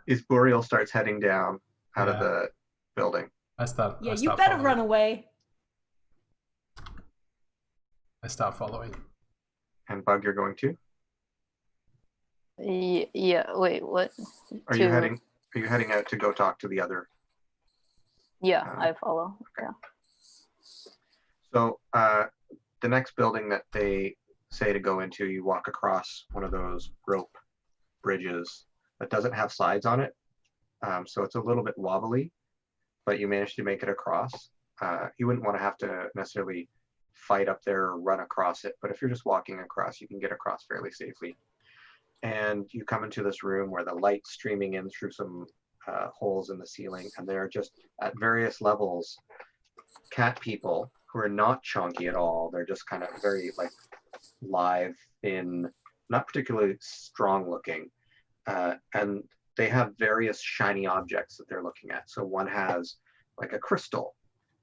Isburiel starts heading down out of Yeah. the building. I start You better following. run away. I start following. And Bug, you're going to? Yeah. Wait. What? Are you heading out to go talk to the other? Yeah, I follow. Okay. Yeah. So the next building that they say to go into, you walk across one of those rope bridges that doesn't have sides on it. So it's a little bit wobbly, but you manage to make it across. You wouldn't want to have to necessarily fight up there or run across it, but if you're just walking across, you can get across fairly safely. And you come into this room where the light's streaming in through some holes in the ceiling, and there are just at various levels cat people who are not chunky at all. They're just kind of very like live, thin, not particularly strong looking, and they have various shiny objects that they're looking at. So one has like a crystal,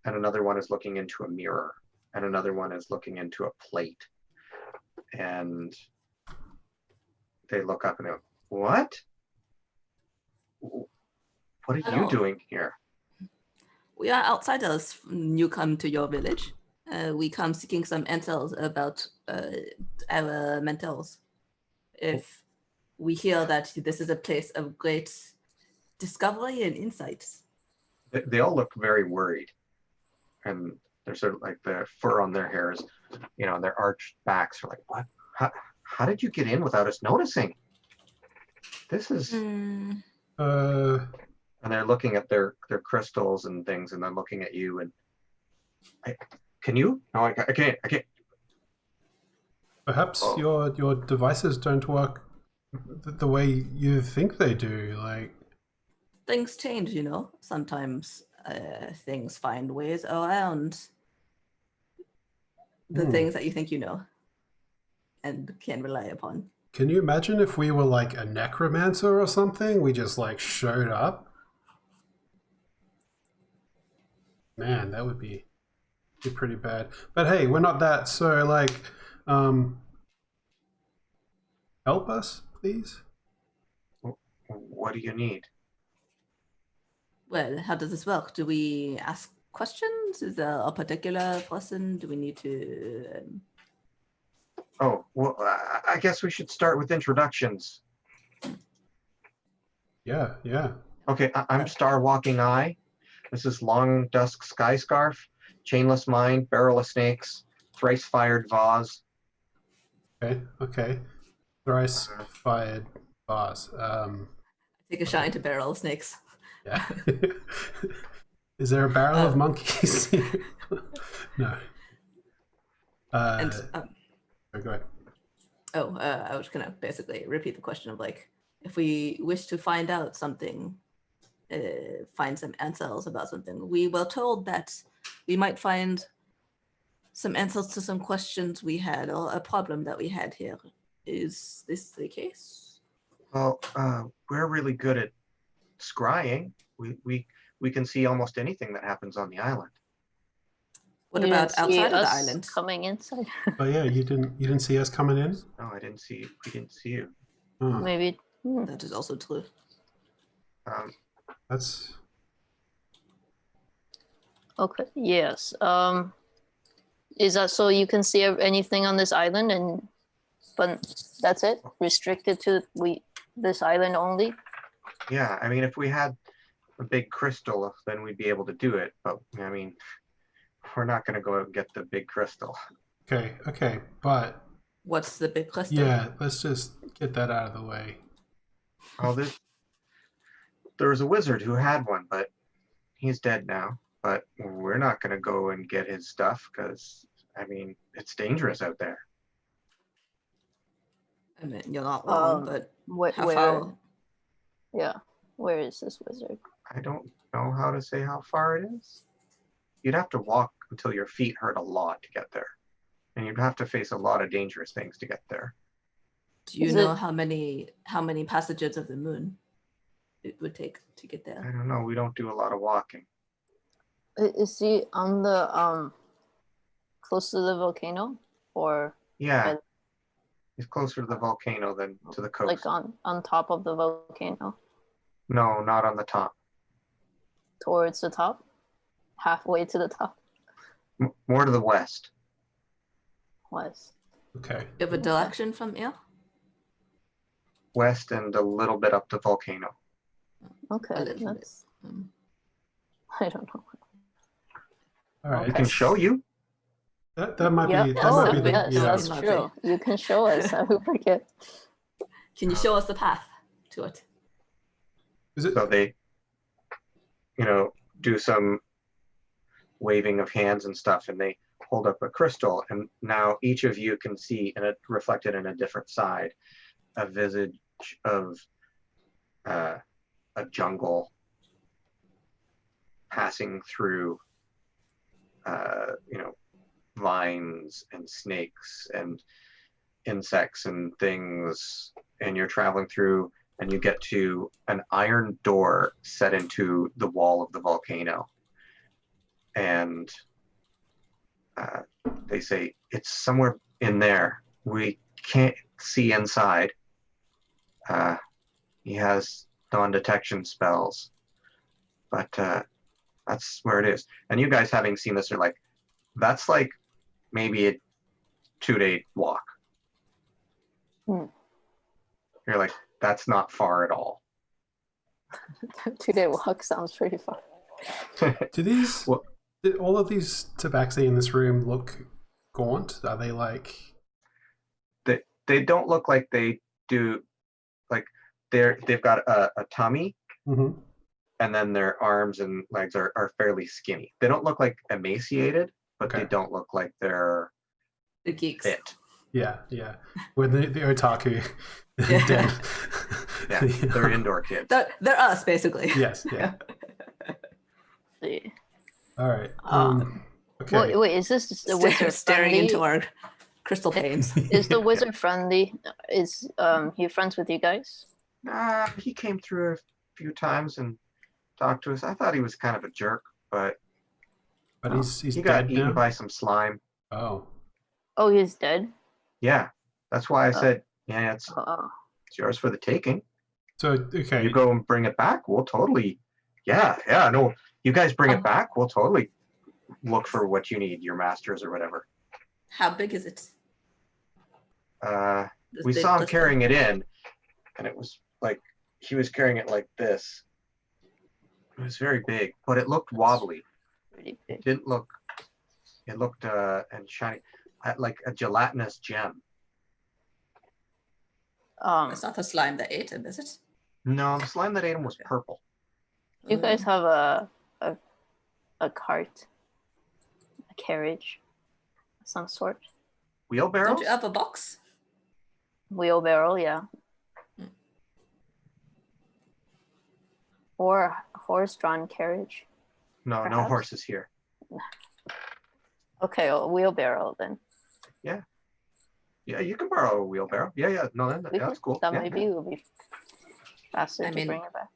and another one is looking into a mirror, and another one is looking into a plate. And they look up and go, "What? What are you Hello. doing here?" We are outsiders. You come to your village. We come seeking some intel about our mentals. If we hear that this is a place of great discovery and insights. They all look very worried, and they're sort of like the fur on their hairs, and their arched backs are like, "What? How did you get in without us noticing? This is..." And they're looking at their crystals and things, and they're looking at you, and can you? No, I can't. Perhaps Oh. your devices don't work the way you think they do. Like, Things change, you know. Sometimes things find ways around the things that you think you know and can rely upon. can you imagine if we were like a necromancer or something? We just like showed up. Man, that would be pretty bad. But hey, we're not that. So like, help us, please. What do you need? Well, how does this work? Do we ask questions? Is there a particular person? Do we need to? Oh, well, I guess we should start with introductions. Yeah, yeah. Okay, I'm Star Walking Eye. This is Long Dusk Sky Scarf, Chainless Mind, Barrel of Snakes, Thrice Fired Vase. Okay, okay. Thrice fired bars. Take a shot into barrel of snakes. Yeah. Is there a barrel of monkeys? No. And Go ahead. I was gonna basically repeat the question of like, if we wish to find out something, find some answers about something, we were told that we might find some answers to some questions we had or a problem that we had here. Is this the case? Well, we're really good at scrying. We can see almost anything that happens on the island. What You about didn't see outside of the us island? coming inside? Oh yeah, you didn't see us coming in? No, we didn't see you. Oh, Maybe. That is also true. that's Okay. Yes. Is that so you can see anything on this island, and but that's it? Restricted to this island only? Yeah, I mean, if we had a big crystal, then we'd be able to do it. But I mean, we're not going to go out and get the big crystal. okay, but What's the big question? yeah, let's just get that out of the way. Well, there was a wizard who had one, but he's dead now. But we're not going to go and get his stuff because, I mean, it's dangerous out there. I mean, you're not wrong, but how Where? far? Yeah. Where is this wizard? I don't know how to say how far it is. You'd have to walk until your feet hurt a lot to get there. And you'd have to face a lot of dangerous things to get there. Do you Is know it- how many passages of the moon it would take to get I there? don't know. We don't do a lot of walking. Is he on the close to the volcano, or Yeah. He's closer to the volcano than to the coast. like on top of the volcano, No, not on the top. towards the top, halfway to the top? More to the west. West. Okay. You have a direction from here? West and a little bit up the volcano. Okay. A little bit. That's, I don't know. All right. We can show you. That might Yeah. be that Oh, might be the yes, yeah. that's Might true. You can show us. I will forget. Can you show us the path to it? Is it So they, do some waving of hands and stuff, and they hold up a crystal, and now each of you can see, and it reflected in a different side, a visage of a jungle passing through, vines and snakes and insects and things, and you're traveling through, and you get to an iron door set into the wall of the volcano, and they say it's somewhere in there. We can't see inside. He has non-detection spells, but that's where it is. And you guys, having seen this, are like, that's like maybe a 2-day walk. Hmm. You're like, that's not far at all. 2-day walk sounds pretty far. do these Well- do all of these tabaxi in this room look gaunt? Are they like They don't look like they do. Like they've got a tummy, Mhm. and then their arms and legs are fairly skinny. They don't look like emaciated, but Okay. they don't look like they're The geeks. fit. Yeah, yeah. When the otaku Yeah. dead. Yeah, they're indoor kids. They're us, basically. Yes, yeah. See. All right. Okay. Wait, is this the wizard staring friendly? into our crystal panes. Is the wizard friendly? Is he friends with you guys? He came through a few times and talked to us. I thought he was kind of a jerk, but he's he dead got eaten now? by some slime. Oh. Oh, he's dead? Yeah, that's why I said, yeah, it's yours for the taking. So, okay. You go and bring it back, we'll totally, no, you guys bring it back, we'll totally look for what you need, your masters or whatever. How big is it? We saw him carrying it in, and it was like, he was carrying it like this. It was very big, but it looked wobbly. Pretty big. It didn't look, it looked and shiny, like a gelatinous gem. It's not the slime that ate him, is it? No, the slime that ate him was purple. You guys have a cart, a carriage, of some sort. Wheelbarrows? Don't you have a box? Wheelbarrow, yeah. Or a horse-drawn carriage. No, perhaps? no horses here. Okay, a wheelbarrow then. Yeah, you can borrow a wheelbarrow. Yeah, no, that's cool. That Yeah, maybe will be faster to bring it back.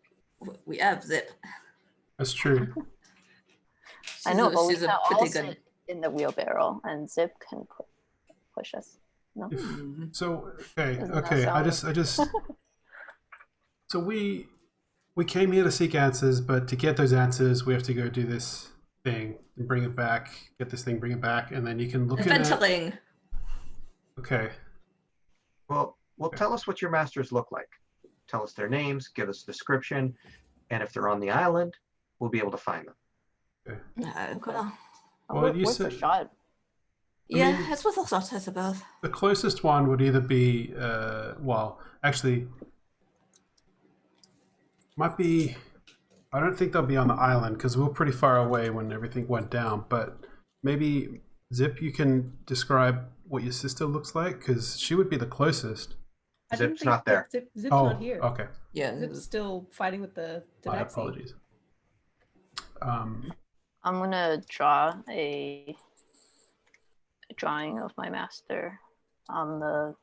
We have Zip. That's true. I know, but we she's can a all pretty good. sit in the wheelbarrow, and Zip can push us. No. So okay. Doesn't that I sound- just. So we came here to seek answers, but to get those answers, we have to go do this thing and bring it back. Get this thing, bring it back, and then you can look at it. Ventilating. Okay. Well, tell us what your masters look like. Tell us their names, give us a description, and if they're on the island, we'll be able to find them. Okay. Well, you what's said- the shot? Yeah, mean- it's what I thought, I suppose. The closest one would either be, well, actually, might be. I don't think they'll be on the island because we were pretty far away when everything went down. But maybe Zip, you can describe what your sister looks like because she would be the closest. I didn't Zip's think not there. Zip's Oh, not here. okay. Yeah. Zip's still fighting with the My Tabaxi. apologies. I'm gonna draw a drawing of my master on the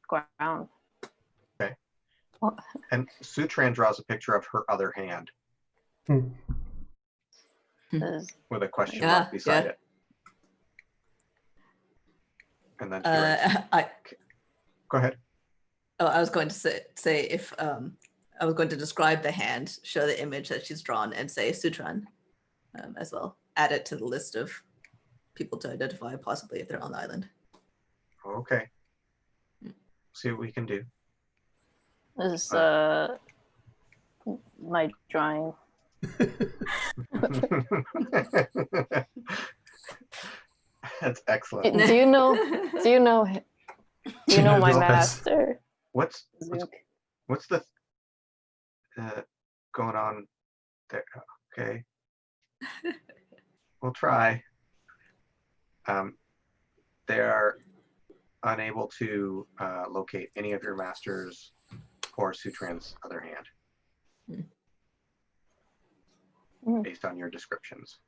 ground. Okay. And Sutran draws a picture of her other hand Is- with a question Yeah, mark beside yeah. it. And then she writes, go ahead. I was going to say if I was going to describe the hand, show the image that she's drawn, and say Sutran as well. Add it to the list of people to identify, possibly if they're on the island. Okay. See what we can do. This is my drawing. That's excellent. Do you know? Do you know? Do you know my Lopez. master? What's Zook? the going on there? Okay. We'll try. They are unable to locate any of your masters or Sutran's other hand based on your descriptions.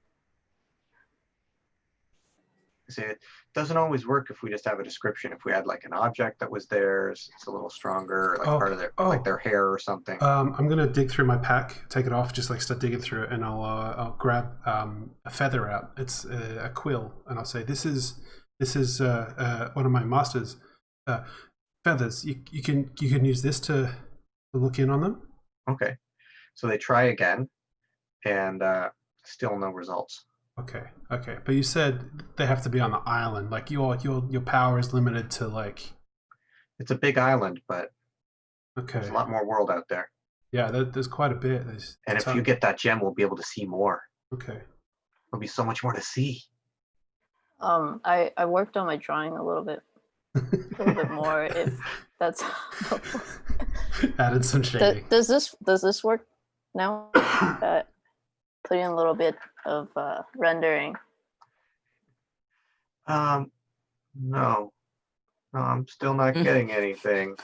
See, it doesn't always work if we just have a description. If we had like an object that was theirs, it's a little stronger, like part of their like their hair or something. I'm gonna dig through my pack, take it off, just like start digging through it, and I'll grab a feather out. It's a quill, and I'll say, "This is one of my master's feathers. You can use this to look in on them." Okay. So they try again, and still no results. Okay. But you said they have to be on the island. Like your power is limited to like. It's a big island, but okay. There's a lot more world out there. Yeah, there's quite a bit. And if you get that gem, we'll be able to see more. Okay. There'll be so much more to see. I worked on my drawing a little bit more. If that's helpful. Added some shading. Does this work now? Put in a little bit of rendering. No. No, I'm still not getting anything.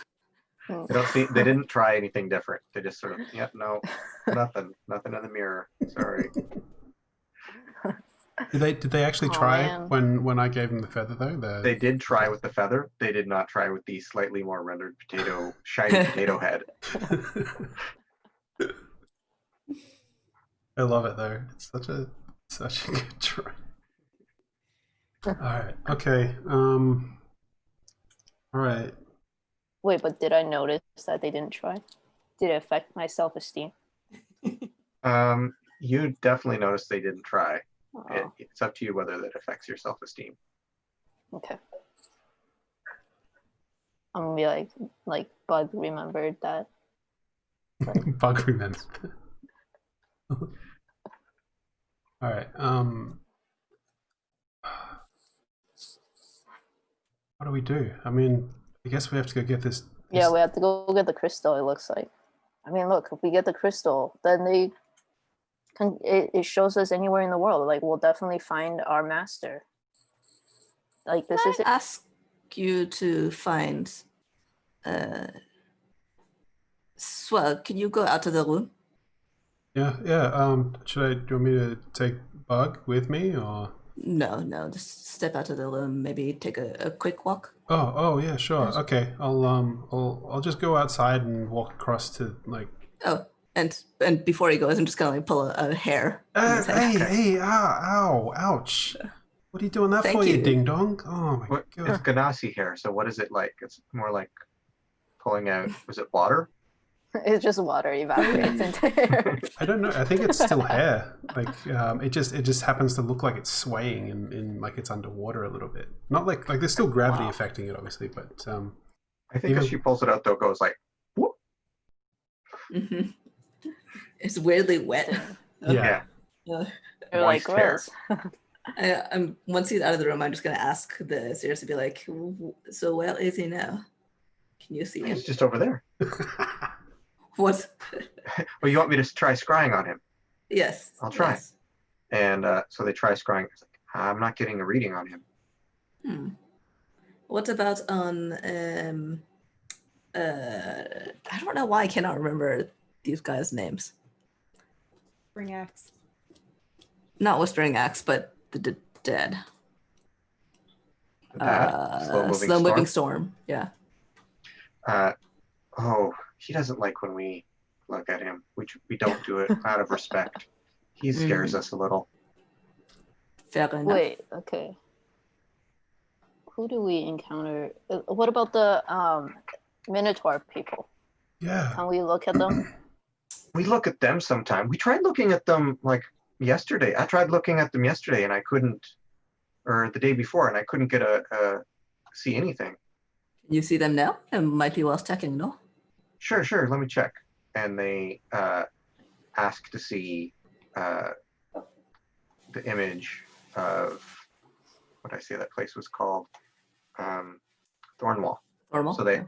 Hmm. They didn't try anything different. They just sort of, yeah, no, nothing in the mirror. Sorry. Did they actually Oh, try man. when I gave them the feather though? They did try with the feather. They did not try with the slightly more rendered shiny potato head. I love it though. It's such a good try. All right. Okay. All right. Wait, but did I notice that they didn't try? Did it affect my self-esteem? You definitely noticed they didn't try. Oh, It's up to you whether that affects your self-esteem. okay. I'm gonna be like Bug remembered that. Bug remember. All right. What do we do? I mean, I guess we have to go get this. Yeah, we have to go get the crystal. It looks like. I mean, look, if we get the crystal, then it shows us anywhere in the world. Like, we'll definitely find our master. Like, this is I it. ask you to find. Swell, can you go out to the room? Yeah. Do you want me to take Bug with me or? No, just step out to the room. Maybe take a quick walk. Oh, yeah, sure. Okay, I'll just go outside and walk across to like. Oh, and before he goes, I'm just gonna like pull a hair. from his head. Hey, ow, ouch! What are you doing that Thank for, you you. ding dong? Oh my What god! is Ganassi hair? So what is it like? It's more like pulling out. Was it water? It's just water evaporates into air. I don't know. I think it's still hair. Like it just happens to look like it's swaying in like it's underwater a little bit. Not like there's still gravity Wow. affecting it, obviously, but I think as she pulls it out, though, it goes like, whoop. Mm-hmm. It's weirdly wet. yeah. They're like, Moist hair. gross. I'm once he's out of the room, I'm just gonna ask the seers to be like, so where is he now? Can you see him? He's just over there. What? Well, you want me to try scrying on him? Yes. I'll try. Yes. And so they try scrying. It's like, I'm not getting a reading on him. What about on I don't know why I cannot remember these guys' names. Bring axe. Not Whispering Axe, but the dead. Slow moving storm. Yeah. He doesn't like when we look at him. We don't do it out of respect. He scares us a little. Fair enough. Wait, okay. Who do we encounter? What about the Minotaur people? Yeah. Can we look at them? We look at them sometime. We tried looking at them like yesterday. I tried looking at them yesterday and I couldn't, or the day before, and I couldn't get see anything. You see them now? It might be worth checking, no? Sure. Let me check. And they ask to see the image of what I say that place was called, Thornwall. Normal. So they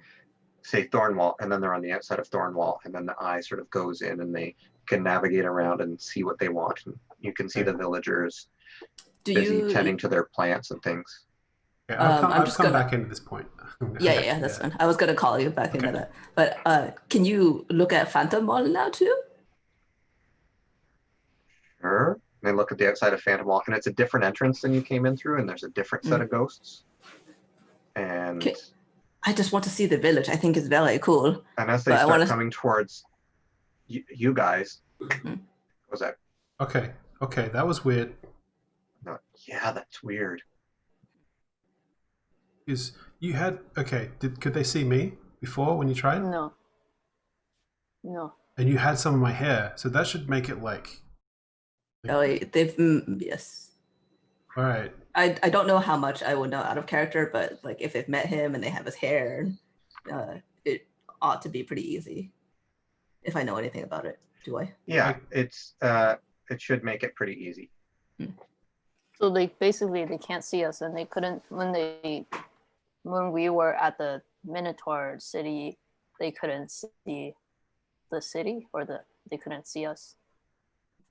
say Thornwall, and then they're on the outside of Thornwall, and then the eye sort of goes in, and they can navigate around and see what they want. And you can see the villagers busy tending to their plants and things. Okay, I'm I've come back into this point. Yeah, that's fine. I was gonna call you back into that. But can you look at Phantom Wall now too? Sure. And they look at the outside of Phantom Wall, and it's a different entrance than you came in through, and there's a different set of ghosts. And I just want to see the village. I think it's very cool. And as they start coming towards you guys, was that? Okay, that was weird. No, yeah, that's weird. Is you had could they see me before when you tried? No. And you had some of my hair, so that should make it like. Oh, they've yes. All right. I don't know how much I would know out of character, but like if they've met him and they have his hair, it ought to be pretty easy. If I know anything about it, do I? Yeah, it should make it pretty easy. So they can't see us, and they couldn't when we were at the Minotaur city, they couldn't see the city, or they couldn't see us.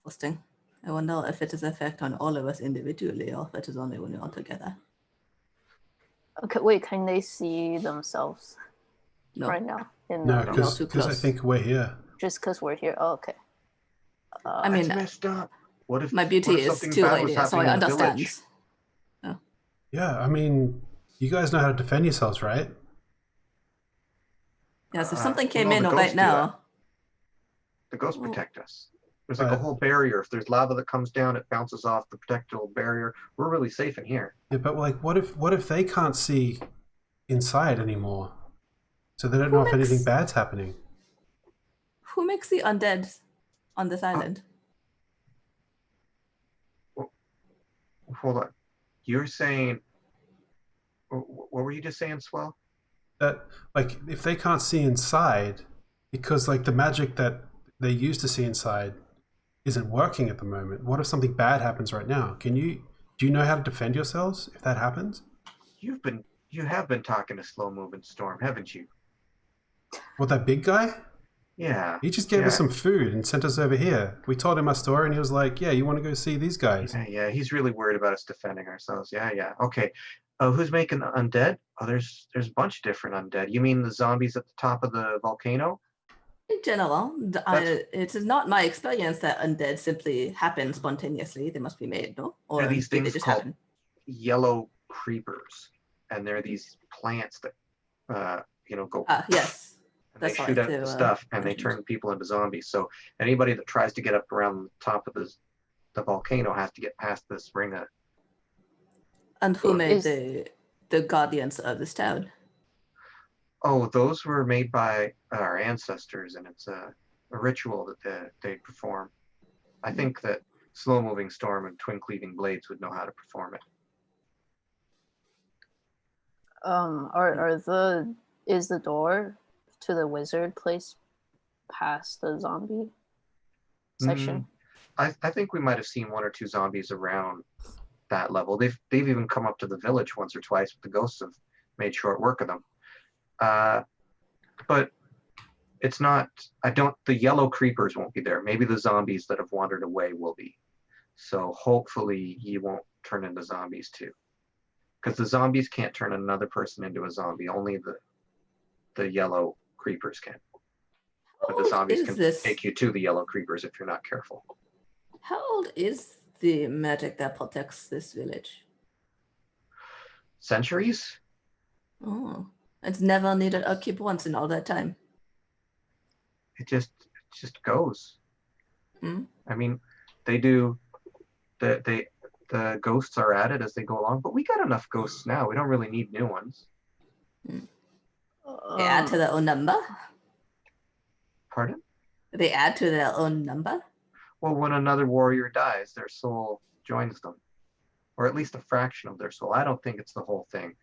Interesting. I wonder if it is effect on all of us individually, or if it is only when we're all together. Okay, wait, can they see themselves No. right now? No, You're all too because I close. think we're here. Just because we're here. Oh, okay. I mean, That's messed up. What if my beauty what if is something too bad was lady, so I happening in the understand. village? Yeah, I mean, you guys know how to defend yourselves, right? Yes, if something Well, came no, in the right ghosts do that. now, The ghosts Well- protect us. There's like a whole barrier. If there's lava that comes down, it bounces off the protectable barrier. We're really safe in here. Yeah, but like, what if they can't see inside anymore, so they don't Who know if anything makes- bad's happening? who makes the undead on this island? Hold on. You're saying, what were you just saying, Swell? That like, if they can't see inside, because like the magic that they used to see inside isn't working at the moment. What if something bad happens right now? Do you know how to defend yourselves if that happens? You have been talking to Slow Moving Storm, haven't you? What, that big guy? Yeah. He just gave us Yeah. some food and sent us over here. We told him our story and he was like, yeah, you want to go see these guys? Yeah, he's really worried about us defending ourselves. Yeah. Okay. Who's making the undead? Oh, there's a bunch of different undead. You mean the zombies at the top of the volcano? In general, it is not my experience that undead simply happen spontaneously. They must be made, no? Or There are these do they things just called happen? yellow creepers, and they're these plants that go Yes. and they that's shoot right, out to, stuff and they mentioned. turn people into zombies. So anybody that tries to get up around the top of the volcano has to get past this ring of. And who made Is- the guardians of this town? Oh, those were made by our ancestors, and it's a ritual that they perform. I think that Slow Moving Storm and Twin Cleaving Blades would know how to perform it. Is the door to the wizard place past the zombie section? I think we might have seen one or two zombies around that level. They've even come up to the village once or twice, but the ghosts have made short work of them. But it's not. The yellow creepers won't be there. Maybe the zombies that have wandered away will be. So hopefully you won't turn into zombies too, because the zombies can't turn another person into a zombie. Only the yellow creepers can. But the zombies can take you to the yellow creepers if you're not careful. How old is the magic that protects this village? Centuries? Oh, it's never needed upkeep once in all that time. It just goes. Hmm? I mean, they do. The ghosts are added as they go along, but we got enough ghosts now. We don't really need new ones. They add to their own number? Pardon? They add to their own number? Well, when another warrior dies, their soul joins them, or at least a fraction of their soul. I don't think it's the whole thing.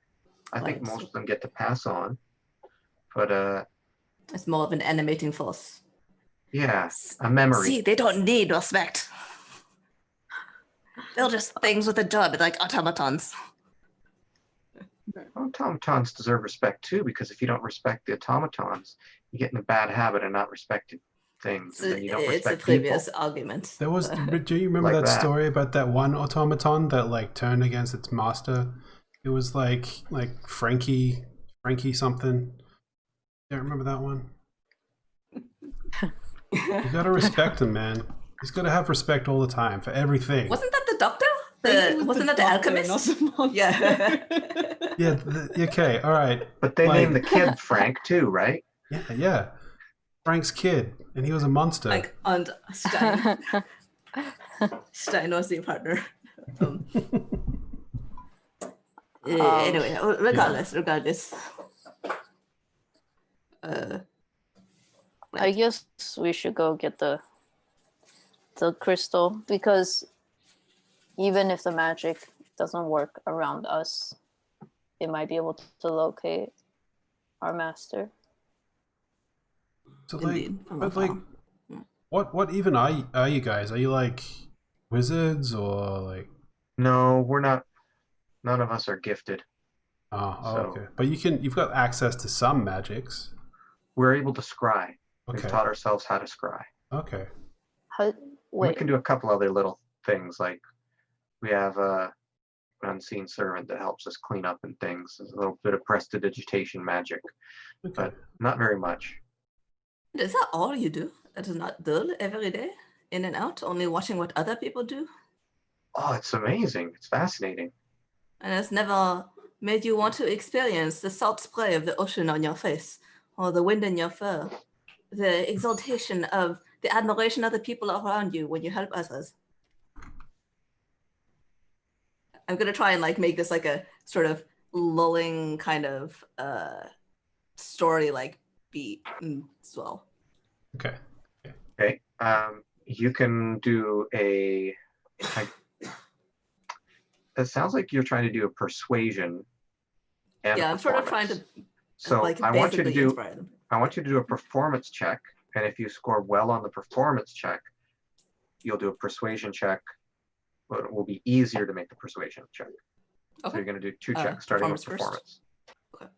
I think Right. most of them get to pass on, but It's more of an animating force. yeah, a memory. See, they don't need respect. They're just things with a job, like automatons. Automatons deserve respect too, because if you don't respect the automatons, you get in a bad habit of not respecting things, and then you don't It's a respect previous people. argument. There was. but- Do you remember Like that that. story about that one automaton that like turned against its master? It was like Frankie something. Don't remember that one. You gotta respect him, man. He's gotta have respect all the time for everything. Wasn't that the doctor? Frankie was Wasn't that the doctor, alchemist? not the monster. Yeah. Yeah. Okay. All right. But they Like- named the kid Frank too, right? Yeah. Frank's kid, and he was a monster. Like, and Stein was the partner. Anyway, regardless. I guess we should go get the crystal, because even if the magic doesn't work around us, it might be able to locate our master. So like, Indeed, from but like, afar. what even are you guys? Are you like wizards or like? No, we're not. None of us are gifted. Oh, So- okay. But you've got access to some magics. We're able to scry. We've Okay. taught ourselves how to scry. Okay. How, We wait, can do a couple other little things, like we have unseen servant that helps us clean up and things. There's a little bit of prestidigitation magic, Okay. but not very much. Is that all you do? That is not dull every day? In and out, only watching what other people do? Oh, it's amazing. It's fascinating. And it's never made you want to experience the salt spray of the ocean on your face, or the wind in your fur, the exaltation of the admiration of the people around you when you help others. I'm gonna try and like make this like a sort of lulling kind of story like beat as well. Okay. Okay. You can do a. It sounds like you're trying to do a persuasion. And Yeah, I'm sort of trying performance. to So like I want you to basically do. inspire them. I want you to do a performance check, and if you score well on the performance check, you'll do a persuasion check, but it will be easier to make the persuasion check. So Okay. you're going to do 2 checks, starting with performance performance.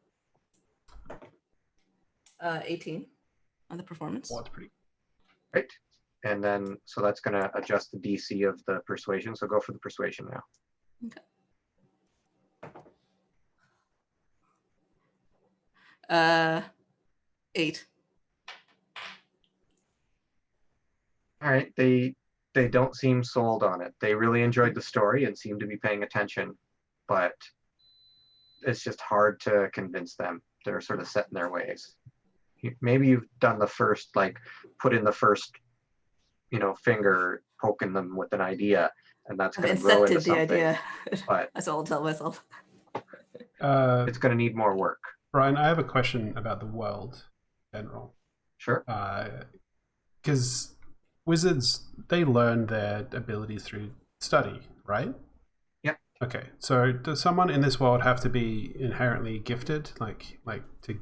Okay. 18 on the performance. Well, that's pretty. Right. And then, so that's going to adjust the DC of the persuasion. So go for the persuasion now. Okay. 8. All right. They don't seem sold on it. They really enjoyed the story and seem to be paying attention, but it's just hard to convince them. They're sort of set in their ways. Maybe you've done the first, like, put in the first, finger poking them with an idea, and that's I've going to grow into incepted the something. idea. But That's all I'll tell myself. it's going to need more work. Brian, I have a question about the world in general. Sure. Because wizards, they learn their abilities through study, right? Yep. Okay, so does someone in this world have to be inherently gifted, like to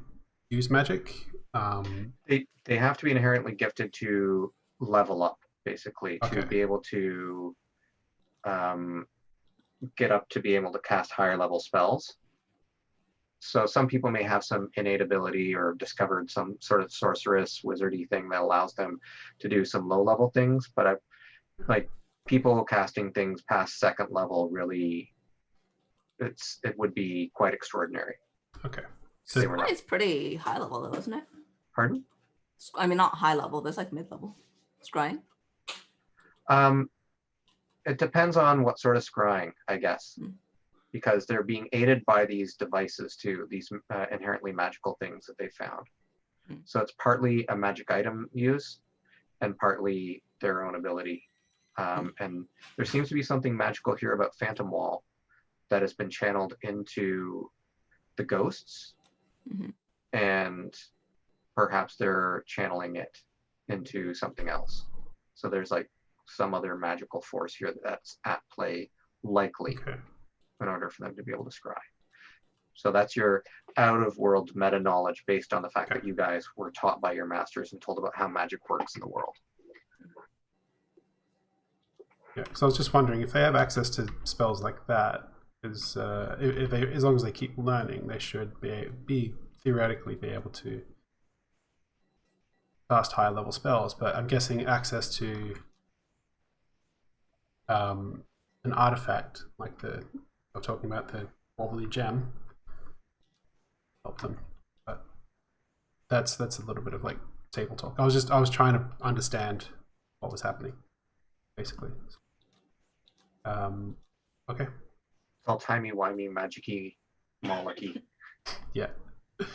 use magic? They have to be inherently gifted to level up, basically, to Okay. be able to get up to be able to cast higher level spells. So some people may have some innate ability or discovered some sort of sorceress wizardy thing that allows them to do some low level things, but like people casting things past second level, really it would be quite extraordinary. Okay. So they were not. It's pretty high level though, isn't it? Pardon? I mean, not high level, but it's like mid level. Scrying. It depends on what sort of scrying, I guess, because they're being aided by these devices too, these inherently magical things that they found. So it's partly a magic item use and partly their own ability. And there seems to be something magical here about Phantom Wall that has been channeled into the ghosts, and perhaps they're channeling it into something else. So there's like some other magical force here that's at play, likely, in order for them to be able to scry. So that's your out-of-world meta knowledge based on the fact that you guys were taught by your masters and told about how magic works in the world. Yeah, so I was just wondering if they have access to spells like that, is if they, as long as they keep learning, they should be theoretically be able to cast higher level spells. But I'm guessing access to an artifact like I'm talking about the wobbly gem help them. But that's a little bit of like table talk. I was trying to understand what was happening, basically. Okay. It's all timey-wimey, magic-y, moloch-y. Yeah. And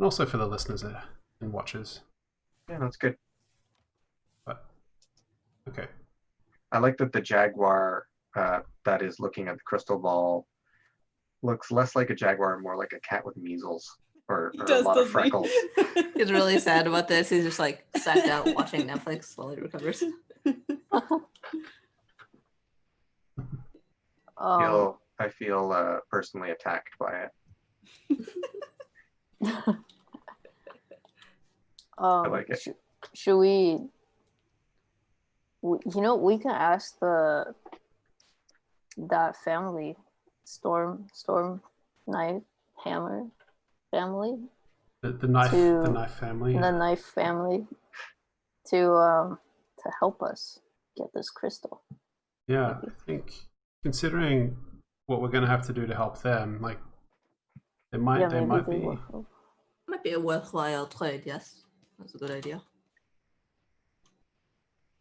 also for the listeners and watchers. Yeah, that's good. But okay. I like that the jaguar that is looking at the crystal ball looks less like a jaguar and more like a cat with measles or a lot of freckles. He's really sad about this. He's just like sat down watching Netflix while he recovers. I feel personally attacked by it. I like it. Should we we can ask that family, Storm Knife Hammer family, the knife family. The knife family to help us get this crystal. Yeah, I think considering what we're gonna have to do to help them. Like, they Yeah, might maybe they be. will help. Might be a worthwhile trade. Yes, that's a good idea.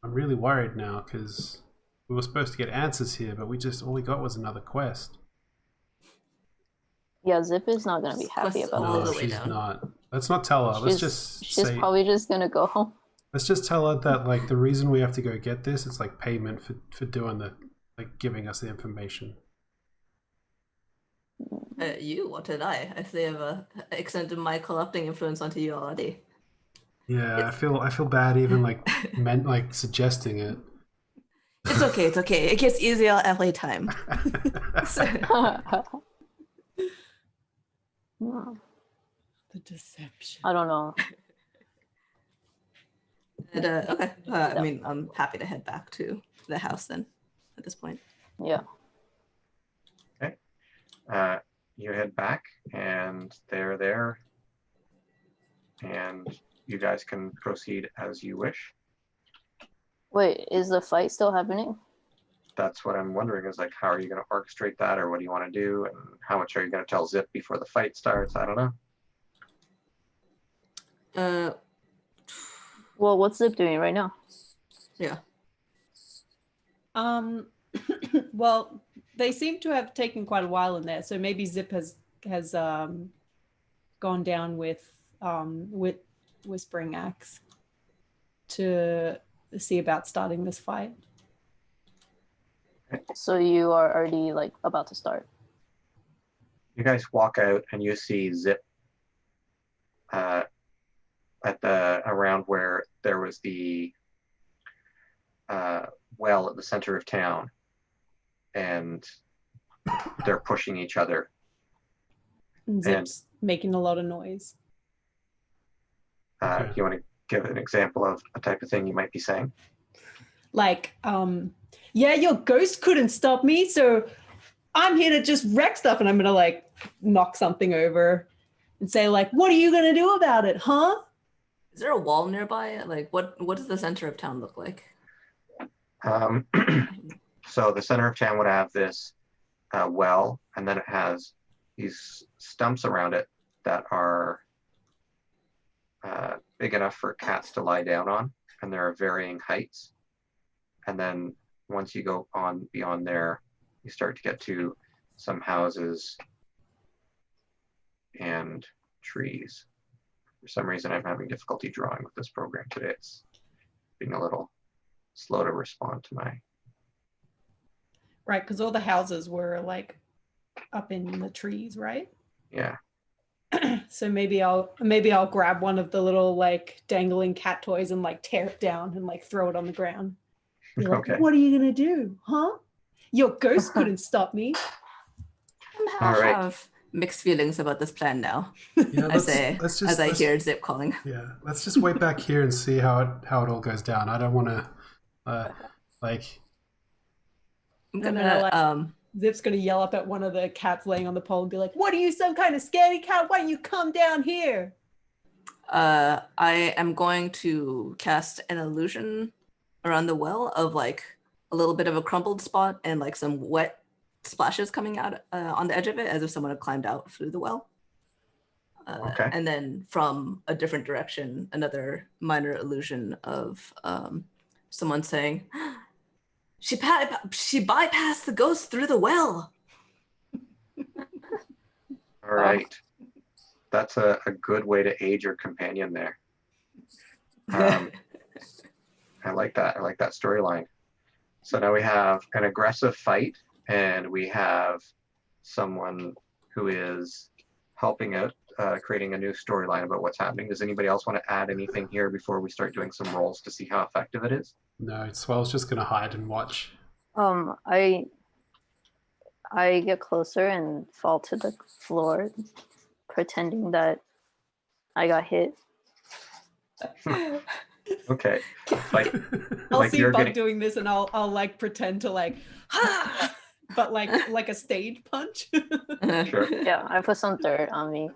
I'm really worried now because we were supposed to get answers here, but all we got was another quest. Yeah, Zip is not gonna be This happy quest about all No, the this. way she's down. not. Let's not tell her. Let's She's just say. probably just gonna go home. Let's just tell her that like the reason we have to go get this is like payment for doing giving us the information. What did I? I say I've extended my corrupting influence onto you already. Yeah, I feel bad even suggesting it. It's okay. It's okay. It gets easier every time. Hmm, The deception. I don't know. And, okay. I mean, I'm happy to head back to the house then. At this point. Yeah. You head back, and they're there, and you guys can proceed as you wish. Wait, is the fight still happening? That's what I'm wondering is like, how are you going to orchestrate that, or what do you want to do, and how much are you going to tell Zip before the fight starts? I don't know. Well, what's Zip doing right now? Yeah. Well, they seem to have taken quite a while in there, so maybe Zip has gone down with Whispering Axe to see about starting this fight. So you are already like about to start. You guys walk out, and you see Zip around where there was the well at the center of town, and they're pushing each other. And Zip's making a lot of noise. Okay. You want to give an example of a type of thing you might be saying? Like, yeah, your ghost couldn't stop me, so I'm here to just wreck stuff, and I'm gonna like knock something over and say like, what are you gonna do about it, huh? Is there a wall nearby? Like, what does the center of town look like? So the center of town would have this well, and then it has these stumps around it that are big enough for cats to lie down on, and there are varying heights. And then once you go on beyond there, you start to get to some houses and trees. For some reason, I'm having difficulty drawing with this program today. It's being a little slow to respond to my... Right, because all the houses were like up in the trees, right? Yeah. So maybe I'll grab one of the little like dangling cat toys and like tear it down and like throw it on the ground. Be like, Okay. what are you gonna do, huh? Your ghost couldn't stop me. I All right. have mixed feelings about this plan now. Yeah, I say as I hear Zip calling. Yeah, let's just wait back here and see how it all goes down. I don't want to like. I'm And then gonna Zip's gonna yell up at one of the cats laying on the pole and be like, what are you, some kind of scaredy cat? Why don't you come down here? I am going to cast an illusion around the well of like a little bit of a crumbled spot and like some wet splashes coming out on the edge of it as if someone had climbed out through the well. Okay. And then from a different direction, another minor illusion of someone saying, she bypassed the ghost through the well. All right. That's a good way to aid your companion there. I like that. I like that storyline. So now we have an aggressive fight, and we have someone who is helping out, creating a new storyline about what's happening. Does anybody else want to add anything here before we start doing some rolls to see how effective it is? No, Swell's just gonna hide and watch. I get closer and fall to the floor, pretending that I got hit. Okay. Like I'll see you're Bug getting... doing this and I'll like pretend to like, ha! But like a stage punch. Sure. Yeah, I put some dirt on me.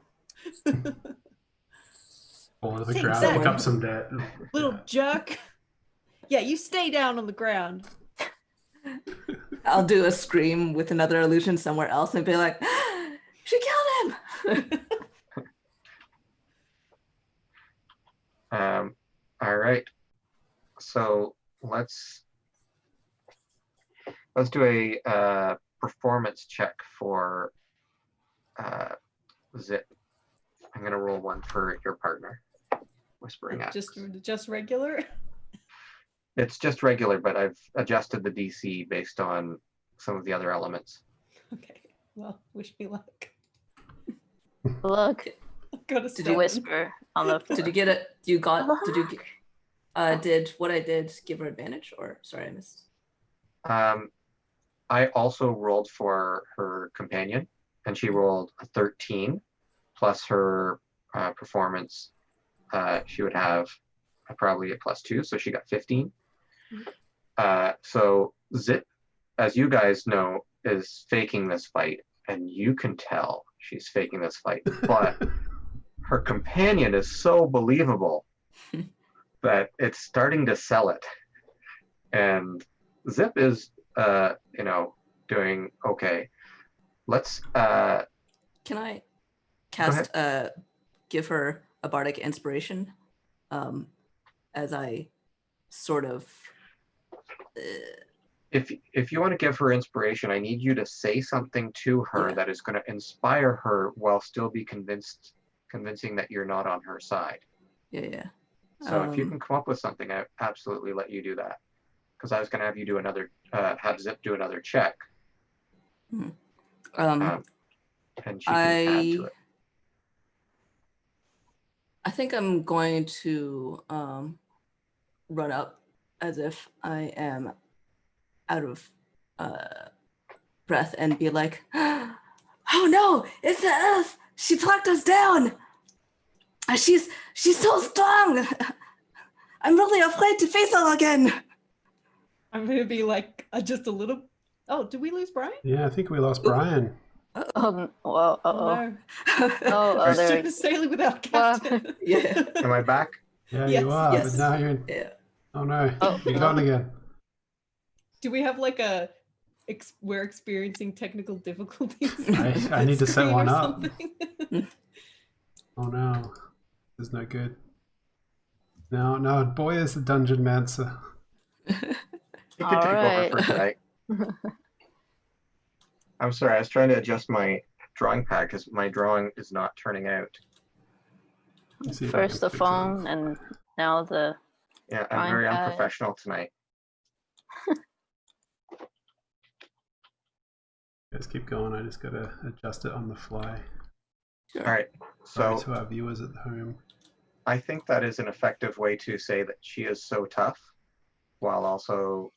Fall to the Take ground, that. pick up some dirt. Little jerk. Yeah, you stay down on the ground. I'll do a scream with another illusion somewhere else and be like, she killed him. All right. So let's do a performance check for Zip. I'm gonna roll one for your partner. Whispering Axe. Just regular. It's just regular, but I've adjusted the DC based on some of the other elements. Okay. Well, wish me luck. Look, Go to did 7. you whisper on the floor? Did you get it? Did what I did give her advantage, or sorry, I missed? I also rolled for her companion, and she rolled a 13 plus her performance. She would have probably a +2, so she got 15. So Zip, as you guys know, is faking this fight, and you can tell she's faking this fight, but her companion is so believable that it's starting to sell it. And Zip is, doing okay. Let's. Can I cast give her a bardic inspiration, as I sort of. If you want to give her inspiration, I need you to say something to her that is going to inspire her while still be convincing that you're not on her side. Yeah. So if you can come up with something, I absolutely let you do that. Because I was going to have you do have Zip do another check. And she can add to it. I think I'm going to run up as if I am out of breath and be like, oh no, it's the elf! She talked us down! She's so strong! I'm really afraid to face her again! I'm going to be like, just a little... Oh, did we lose Brian? Yeah, I think we lost Brian. Well, No. there Ship is sailing without captain. Yeah. Am I back? Yeah, Yes, you are, yes. but now you're... Yeah. Oh no, Oh. you're gone again. Do we have like we're experiencing technical difficulties? I need to set screen one or up. something? Oh no, this is no good. No, boy is the dungeon mancer. You can take over for tonight. I'm sorry, I was trying to adjust my drawing pad because my drawing is not turning out. First the phone, and now the... Yeah, I'm very unprofessional tonight. Let's keep going. I just gotta adjust it on the fly. All right, Sorry so to our viewers at home. I think that is an effective way to say that she is so tough while also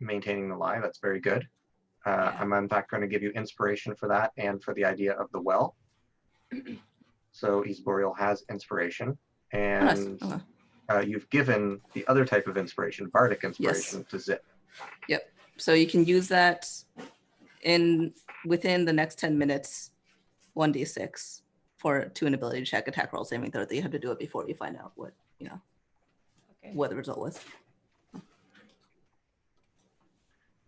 maintaining the lie. That's very good. I'm in fact going to give you inspiration for that and for the idea of the well. So East Boreal has inspiration, and you've given the other type of inspiration, bardic inspiration, to Zip. Yep. So you can use that within the next 10 minutes, 1d6 to an ability check, attack roll, saving throw. That you have to do it before you find out what what the result was.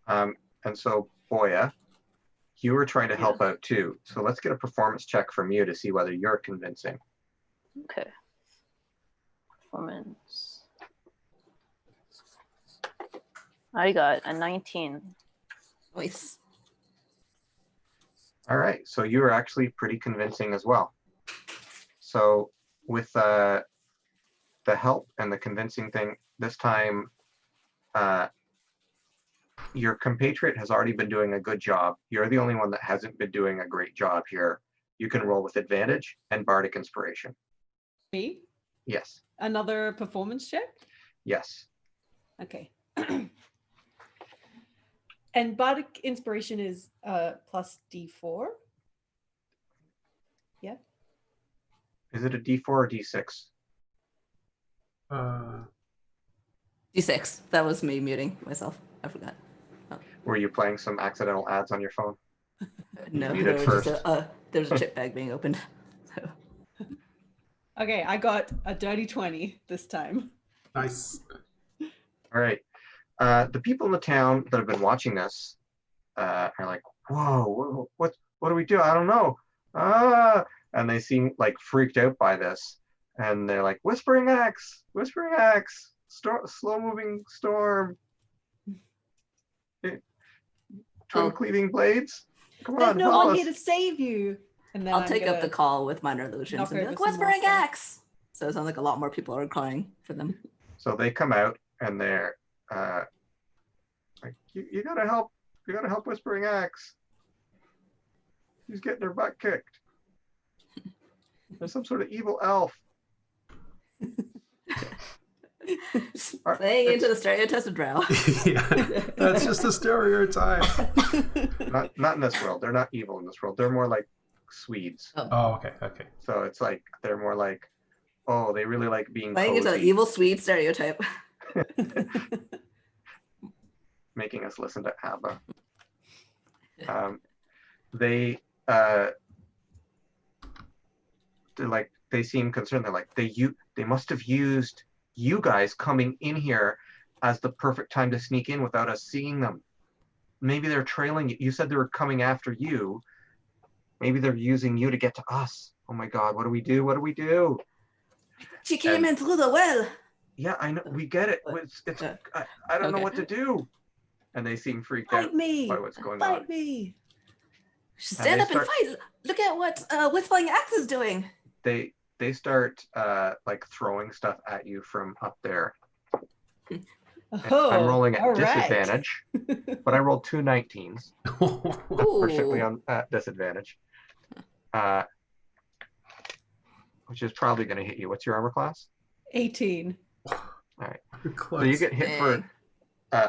And so Boya, you were trying to help out too. So let's get a performance check from you to see whether you're convincing. Okay. Performance. I got a 19. Nice. All right, so you were actually pretty convincing as well. So with the help and the convincing thing, this time your compatriot has already been doing a good job. You're the only one that hasn't been doing a great job here. You can roll with advantage and bardic inspiration. Me? Yes. Another performance check? Yes. Okay. And bardic inspiration is plus D4? Yeah. Is it a D4 or D6? D6. That was me muting myself. I forgot. Were you playing some accidental ads on your phone? No, Muted first. There was a chip bag being opened. So. Okay, I got a dirty 20 this time. Nice. All right. The people in the town that have been watching this are like, whoa, what do we do? I don't know. Ah, and they seem like freaked out by this, and they're like, whispering axe, slow moving storm, twin cleaving blades. Come There's on, no help one us. here to save you. And then I'll I'm take up gonna the call with minor illusions knock and be over like, some more whispering stuff. axe. So it sounds like a lot more people are crying for them. So they come out and they're like, you gotta help Whispering Axe. He's getting her butt kicked. There's some sort of evil elf. Playing into the stereotypes of drow. Yeah, that's just a stereotype. Not in this world. They're not evil in this world. They're more like Swedes. Oh, okay. So it's like they're more like, oh, they really like being Playing into the cozy, evil Swede stereotype. making us listen to ABBA. They're like, they seem concerned. They're like, they must have used you guys coming in here as the perfect time to sneak in without us seeing them. Maybe they're trailing you. You said they were coming after you. Maybe they're using you to get to us. Oh my God, what do we do? What do we do? She came in through the well. Yeah, I know. We get it. I don't know what to do. And they seem freaked out by what's going on. Fight me. Stand up and fight. Look at what Whistling Axe is doing. They start like throwing stuff at you from up there. Oh, I'm rolling at all right. disadvantage, but I rolled 2 19s. We're strictly on disadvantage, which is probably going to hit you. What's your armor class? 18. All right. So you get hit for.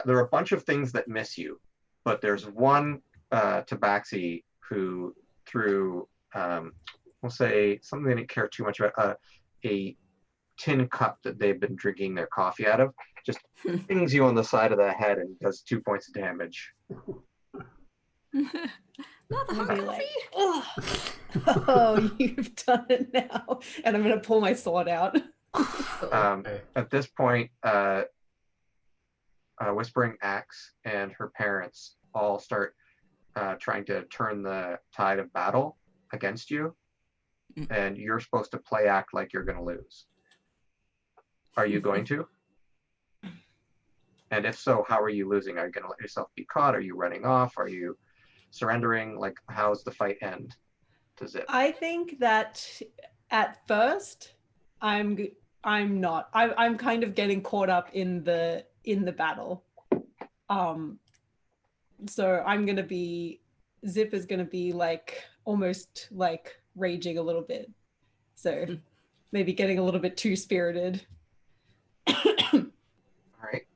There are a bunch of things that miss you, but there's one Tabaxi who threw, we'll say something they didn't care too much about, a tin cup that they've been drinking their coffee out of, just pings you on the side of the head and does 2 points of damage. Not the hot Be coffee. like, oh, you've done it now. And I'm going to pull my sword out. At this point, Whispering Axe and her parents all start trying to turn the tide of battle against you, and you're supposed to play act like you're going to lose. Are you going to? And if so, how are you losing? Are you going to let yourself be caught? Are you running off? Are you surrendering? Like, how's the fight end to Zip? I think that at first I'm not. I'm kind of getting caught up in the battle. So I'm gonna be, Zip is gonna be like almost like raging a little bit. So maybe getting a little bit too spirited. All right.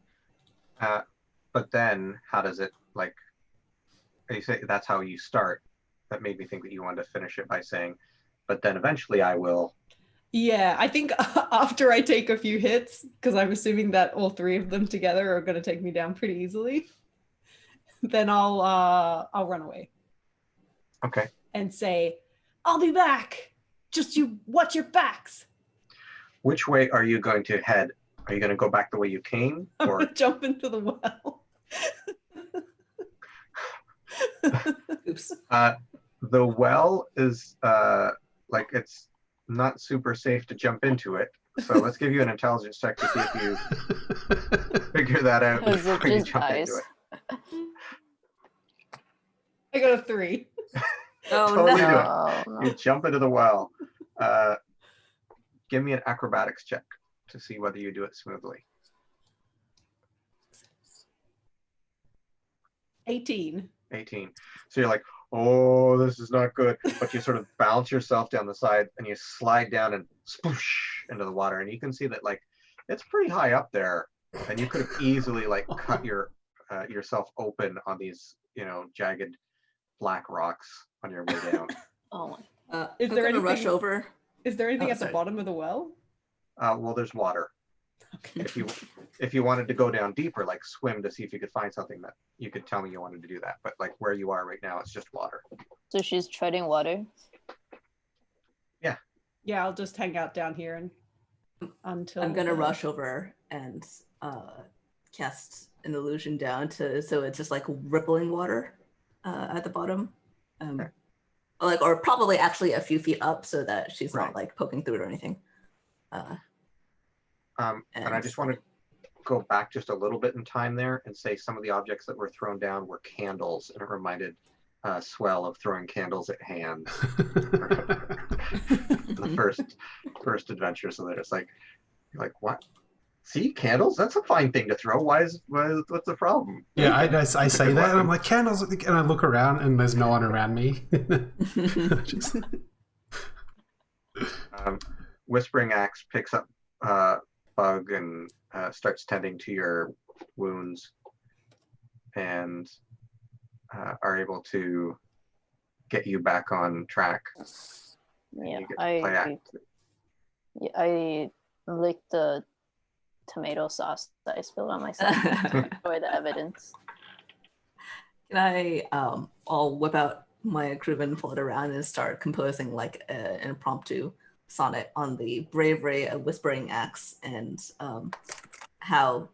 But then how does it, like, you say that's how you start? That made me think that you wanted to finish it by saying, but then eventually I will. Yeah, I think after I take a few hits, because I'm assuming that all 3 of them together are going to take me down pretty easily, then I'll run away. Okay. And say, I'll be back. Just you watch your backs. Which way are you going to head? Are you going to go back the way you came? I'm Or going to jump into the well. Oops. the well is like, it's not super safe to jump into it. So let's give you an intelligence check to see if you figure that out before you jump into it. I got a 3. Oh Totally no. do it. No. You jump into the well. Give me an acrobatics check to see whether you do it smoothly. 18. 18. So you're like, oh, this is not good. But you sort of bounce yourself down the side and you slide down and sploosh into the water. And you can see that, like, it's pretty high up there. And you could have easily, like, cut yourself open on these, jagged black rocks on your way down. Oh my. Is I'm there gonna rush anything- over. Is there anything Oh, at the sorry. bottom of the well? Well, there's water. Okay. If you wanted to go down deeper, like swim to see if you could find something, that you could tell me you wanted to do that. But like where you are right now, it's just water. So she's treading water. Yeah, I'll just hang out down here and until I'm gonna rush over and cast an illusion down so it's just like rippling water. at the bottom. Okay. Or probably actually a few feet up so that she's Right. not like poking through it or anything. And I just want to go back just a little bit in time there and say some of the objects that were thrown down were candles, and it reminded Swell of throwing candles at hand. The first adventure, so that it's like, you're like, what? See, candles? That's a fine thing to throw. What's the problem? Yeah, I say that, and I'm like, candles, and I look around, and there's no one around me. Just... Whispering Axe picks up Bug and starts tending to your wounds, and are able to get you back on track. Yeah, You get to play act. I licked the tomato sauce that I spilled on myself for the evidence. Can I I'll whip out my crewman, pull it around, and start composing like an impromptu sonnet on the bravery of Whispering Axe and how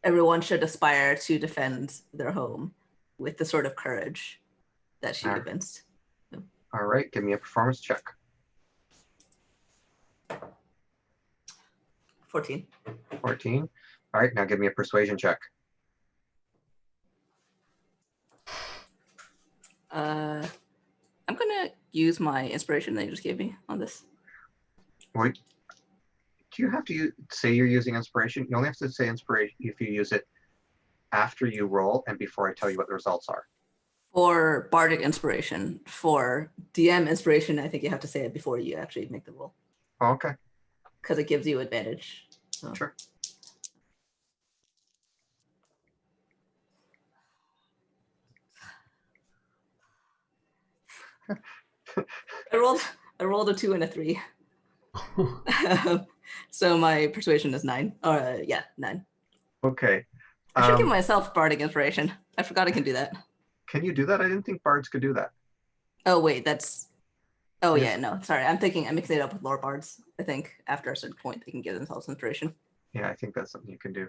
everyone should aspire to defend their home with the sort of courage that she evinced. All right, give me a performance check. 14. 14. All right, now give me a persuasion check. I'm gonna use my inspiration that you just gave me on this. Wait, do you have to say you're using inspiration? You only have to say inspiration if you use it after you roll and before I tell you what the results are. For Bardic inspiration, for DM inspiration, I think you have to say it before you actually make the roll. Oh, okay. Because it gives you advantage. So. Sure. I rolled a 2 and a 3. So my persuasion is 9. 9. Okay. I should give myself Bardic inspiration. I forgot I can do that. Can you do that? I didn't think bards could do that. Oh wait, that's. Oh yeah, no, sorry. I'm mixing it up with lore bards. I think after a certain point they can give themselves inspiration. Yeah, I think that's something you can do.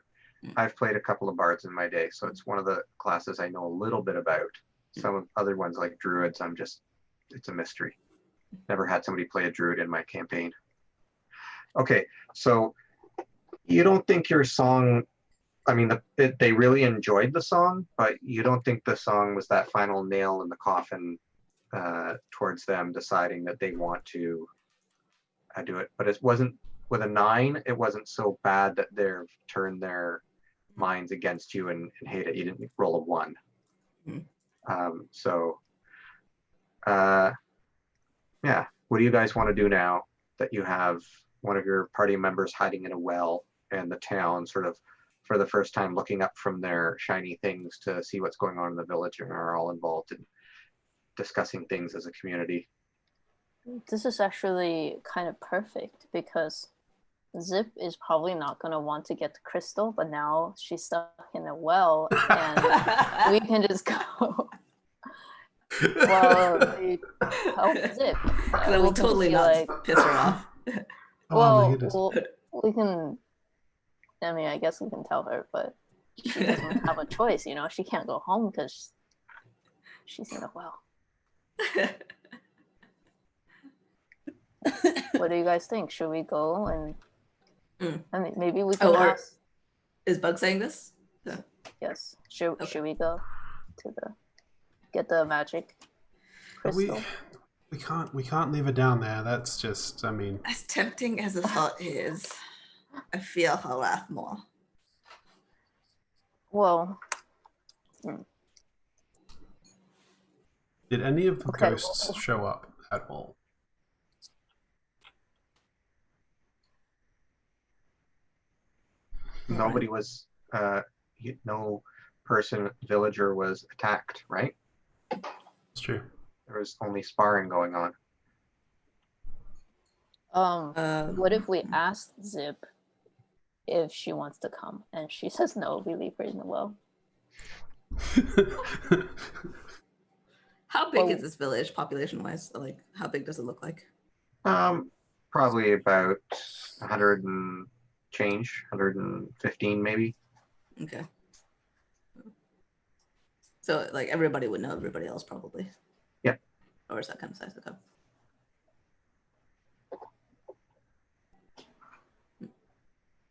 I've played a couple of bards in my day, so it's one of the classes I know a little bit about. Some of other ones like druids, it's a mystery. Never had somebody play a druid in my campaign. Okay, so you don't think your song, I mean, they really enjoyed the song, but you don't think the song was that final nail in the coffin towards them deciding that they want to do it. But it wasn't, with a 9, it wasn't so bad that they've turned their minds against you and hate it. You didn't roll a 1. Yeah, what do you guys want to do now that you have one of your party members hiding in a well and the town sort of for the first time looking up from their shiny things to see what's going on in the village and are all involved in discussing things as a community? This is actually kind of perfect because Zip is probably not going to want to get the crystal, but now she's stuck in a well and we can just go. Well, they help Zip. That will totally not piss her off. Well, we can. I mean, I guess we can tell her, but she doesn't have a choice. You know, she can't go home because she's in a well. What do you guys think? Should we go and? I mean, maybe we can ask. Is Bug saying this? Yeah. Yes. Should we go to get the magic crystal? We can't leave her down there. That's just, I mean. As tempting as the thought is, I feel her laugh more. Well. Did any of the ghosts show up at all? Nobody was, no villager was attacked, right? It's true. There was only sparring going on. What if we ask Zip if she wants to come and she says no, we leave her in the well? How big is this village population wise? Like, how big does it look like? Probably about 100 and change, 115 maybe. Okay. So like everybody would know everybody else probably. Yeah. Or is that kind of size? Okay.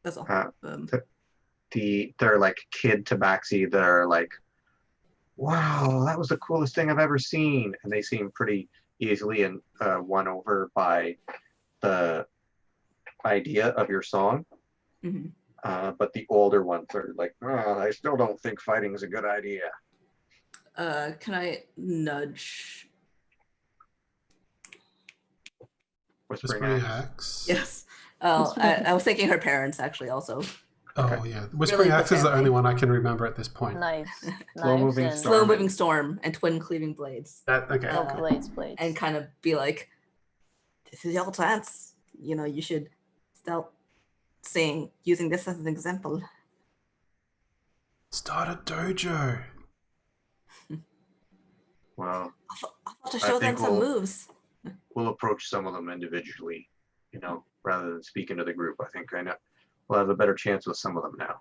That's all. They're like kid Tabaxi that are like, wow, that was the coolest thing I've ever seen, and they seem pretty easily and won over by the idea of your song. Mhm. But the older ones are like, well, I still don't think fighting is a good idea. Can I nudge? Whispering Whispering Axe. Axe. Yes. Oh, I was thinking her parents actually also. Oh yeah, Whispering Really, Axe the is the only family. one I can remember at this point. Knives. Slow-moving Knives and Storm. Slow moving storm and twin cleaving blades. That okay. blades. And kind of be like, this is your chance. You know, you should start using this as an example. Start a dojo. Well, I thought to show them think some we'll- moves. we'll approach some of them individually, rather than speaking to the group. I think we'll have a better chance with some of them now.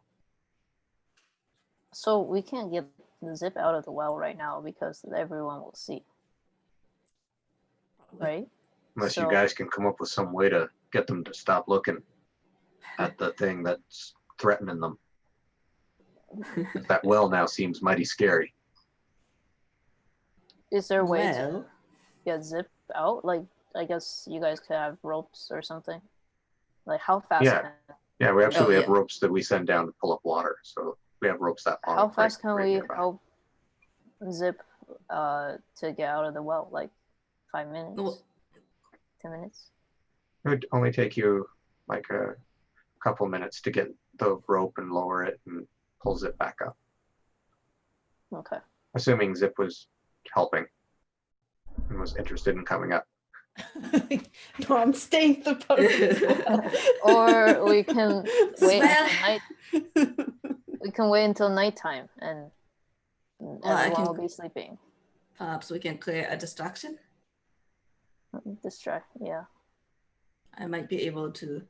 So we can't get the Zip out of the well right now because everyone will see. Right? Unless you So- guys can come up with some way to get them to stop looking at the thing that's threatening them. That well now seems mighty scary. Is there a way to Well, get Zip out? Like, I guess you guys could have ropes or something. Like, how fast? Yeah. Yeah, we absolutely have yeah. ropes that we send down to pull up water. So we have ropes that long. How fast can right we nearby. help Zip to get out of the well? Like 5 minutes, Well- 10 minutes. It would only take you like a couple minutes to get the rope and lower it and pull Zip back up. Okay. Assuming Zip was helping and was interested in coming up. No, I'm staying the post. Or we can wait Smell. until night. We can wait until nighttime, and I everyone can- will be sleeping. perhaps we can create a distraction. Distract. Yeah. I might be able to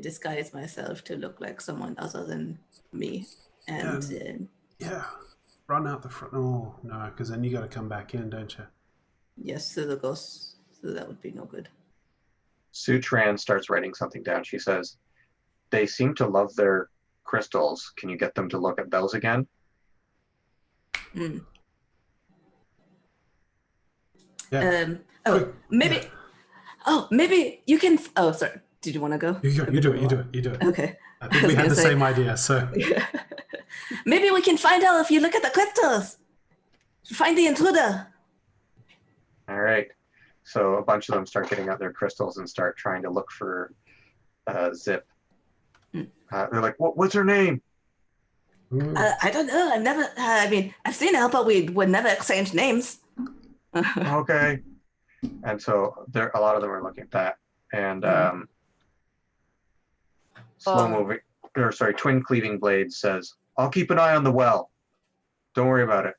disguise myself to look like someone other than me. And Yeah. Run out the front. Oh no, because then you got to come back in, don't you? yes, so the ghosts. So that would be no good. Sutran starts writing something down. She says, they seem to love their crystals. Can you get them to look at those again? Hmm. Yeah. Quick. Maybe. Yeah. Oh, maybe you can. Oh, sorry. Did you want to go? You do it. You do it. Okay. I think we had the same idea. So Maybe we can find out if you look at the crystals. Find the intruder. All right. So a bunch of them start getting out their crystals and start trying to look for Zip. Hmm. They're like, what's her name? Ooh. I don't know. I've never. I mean, I've seen her, but we would never exchange names. Okay. And so a lot of them are looking at that. And Twin Cleaving Blade says, I'll keep an eye on the well. Don't worry about it.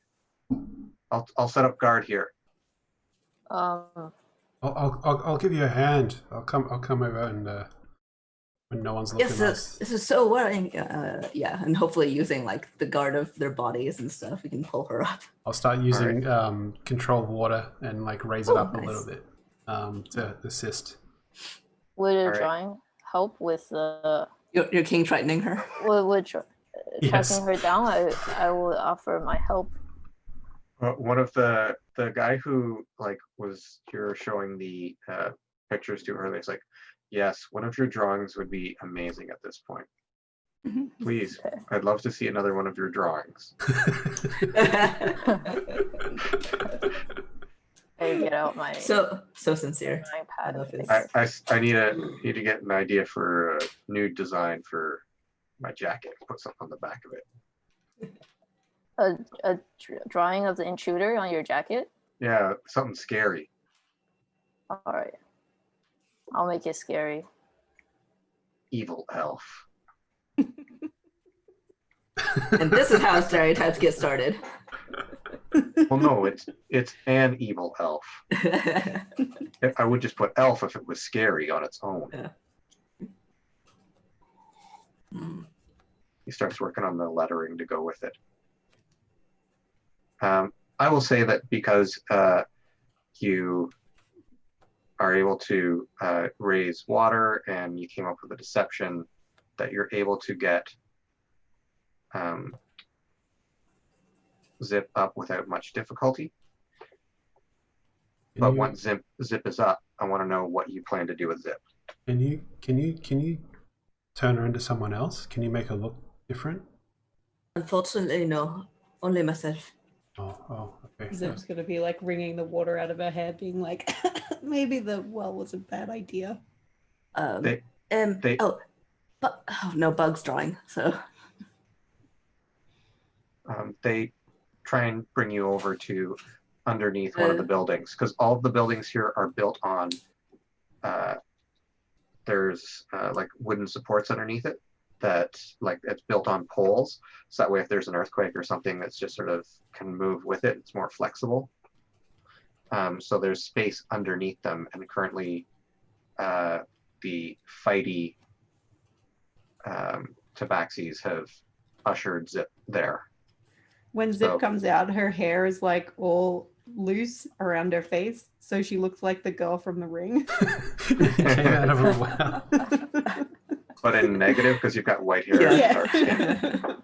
I'll set up guard here. I'll give you a hand. I'll come over and when no one's looking. Yes, this is so worrying. Yeah, and hopefully using like the guard of their bodies and stuff, we can pull her up. I'll start using control water and like raise it up nice. a little bit to assist. Would a right. drawing help with the? Your king frightening her. Would Yes. tracking her down? I will offer my help. One of the guy who you're showing the pictures to earlier is like, yes, one of your drawings would be amazing at this point. Please, Okay. I'd love to see another one of your drawings. I get out my so sincere. drawing pad. I love his- I need to get an idea for a new design for my jacket. Put something on the back of it. A drawing of the intruder on your jacket. Yeah, something scary. All right, I'll make it scary. Evil elf. And this is how stereotypes get started. Well, no, it's an evil elf. I would just put elf if it was scary on its own. Mm. He starts working on the lettering to go with it. I will say that because you are able to raise water and you came up with a deception, that you're able to get Zip up without much difficulty. But once Zip is up, I want to know what you plan to do with Zip. Can you turn her into someone else? Can you make her look different? Unfortunately, no. Only myself. Oh, okay. Zip's gonna be like wringing the water out of her hair, being like, maybe the well was a bad idea. They- No, Bug's drawing, so. They try and bring you over to underneath one of the buildings, because all of the buildings here are built on, there's like wooden supports underneath it that like it's built on poles. So that way if there's an earthquake or something that's just sort of can move with it, it's more flexible. So there's space underneath them, and currently the fighty Tabaxis have ushered Zip there. When Zip comes out, her hair is like all loose around her face, so she looks like the girl from The Ring. Came out of her well. But in negative, because you've got white hair and dark skin.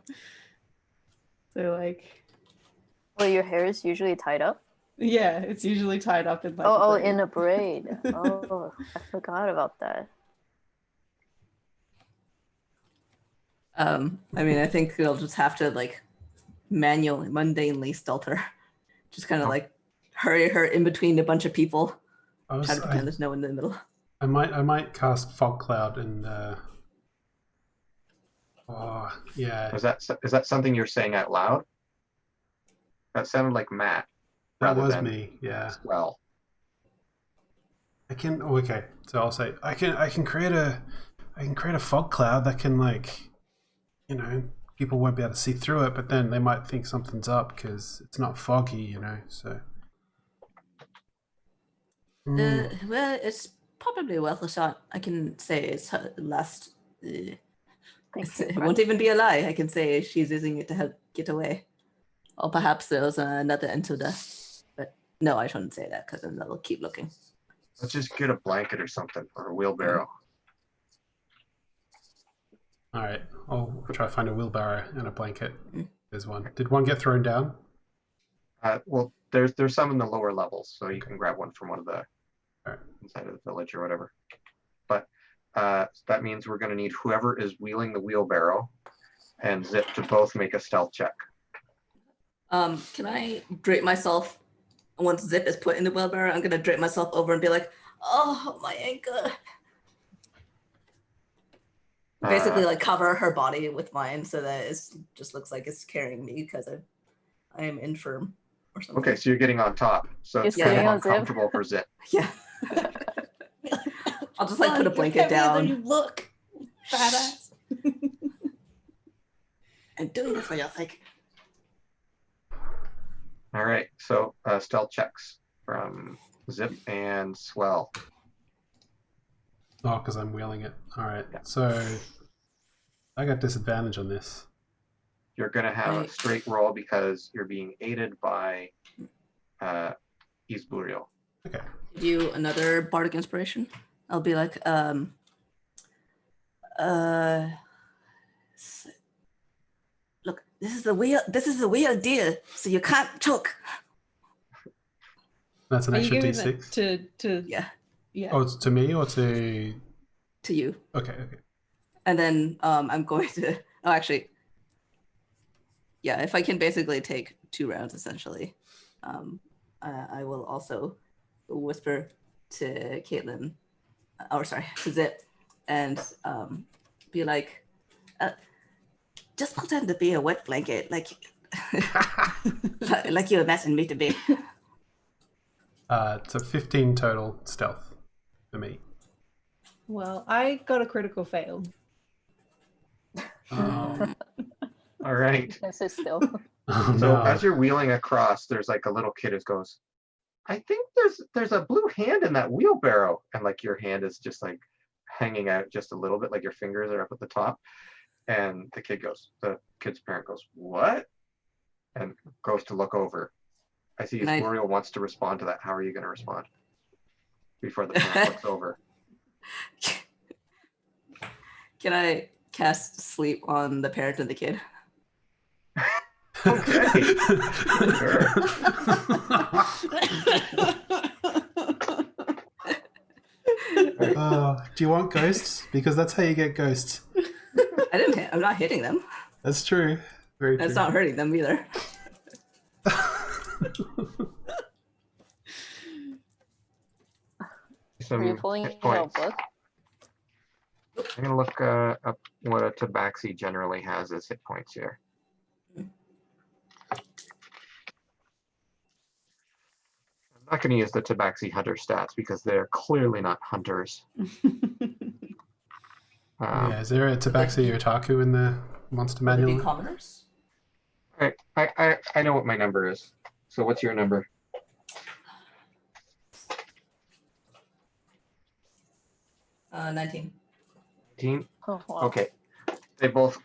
So like, Well, your hair is usually tied up. yeah, it's usually tied up in like Oh, a braid. in a braid. Oh, I forgot about that. I mean, I think they'll just have to like mundanely stealth her. Just kind of like hurry her in between a bunch of people. Try to pretend there's no one in the middle. I might cast fog cloud and oh yeah. Is that something you're saying out loud? That sounded like Matt. That was me, yeah. Well, I can okay. So I'll say I can create a fog cloud that can, like, you know, people won't be able to see through it, but then they might think something's up because it's not foggy, you know. So Well, it's probably worth a shot. I can say it's her last. It won't even be a lie. I can say she's using it to help get away. Or perhaps there was another intruder. But no, I shouldn't say that because then they'll keep looking. let's just get a blanket or something, or a wheelbarrow. all right, I'll try to find a wheelbarrow and a blanket. There's one. Did one get thrown down? Well, there's some in the lower levels, so you can grab one from one of the inside of the village or whatever. But that means we're going to need whoever is wheeling the wheelbarrow and Zip to both make a stealth check. Can I drape myself? Once Zip is put in the wheelbarrow, I'm going to drape myself over and be like, oh, my ankle. Basically, like cover her body with mine so that it just looks like it's carrying me because I am infirm or something. Okay, so you're getting on top. So it's You're kind of sitting on Zip? uncomfortable for Zip. Yeah. I'll just like put a blanket down. You look, badass. I'm doing it for your sake. All right, so stealth checks from Zip and Swell. Oh, because I'm wheeling it. All right, Yeah. so I got disadvantage on this. You're going to have a straight roll because you're being aided by Isburiel. Okay. Give you another bardic inspiration. I'll be like, look, this is the real deal, so you can't choke. That's an Are you extra giving D6. that to Yeah, Oh, it's to me or to? to you. Okay. And then I'm going to. Oh, actually, yeah. If I can basically take 2 rounds, essentially, I will also whisper to Caitlin, to Zip, and be like, just pretend to be a wet blanket, like like you imagine me to be. It's a 15 total stealth for me. Well, I got a critical fail. Oh, All right. This is still. oh So no. as you're wheeling across, there's like a little kid who goes, I think there's a blue hand in that wheelbarrow. And like your hand is just like hanging out just a little bit, like your fingers are up at the top. And the kid's parent goes, what? and goes to look over. I see Isburiel wants to respond to that. How are you going to respond before the parent looks over? Can I cast sleep on the parent and the kid? Okay. Sure. Do you want ghosts? Because that's how you get ghosts. I'm not hitting them. That's true. Very true. That's not hurting them either. Are you pulling out a book? I'm going to look up what a Tabaxi generally has as hit points here. I'm not going to use the Tabaxi hunter stats because they're clearly not hunters. Yeah, is there a Tabaxi Otaku in the monster manual? Be commoners? All right, I know what my number is. So what's your number? 19. 19? Oh, wow. Okay. They both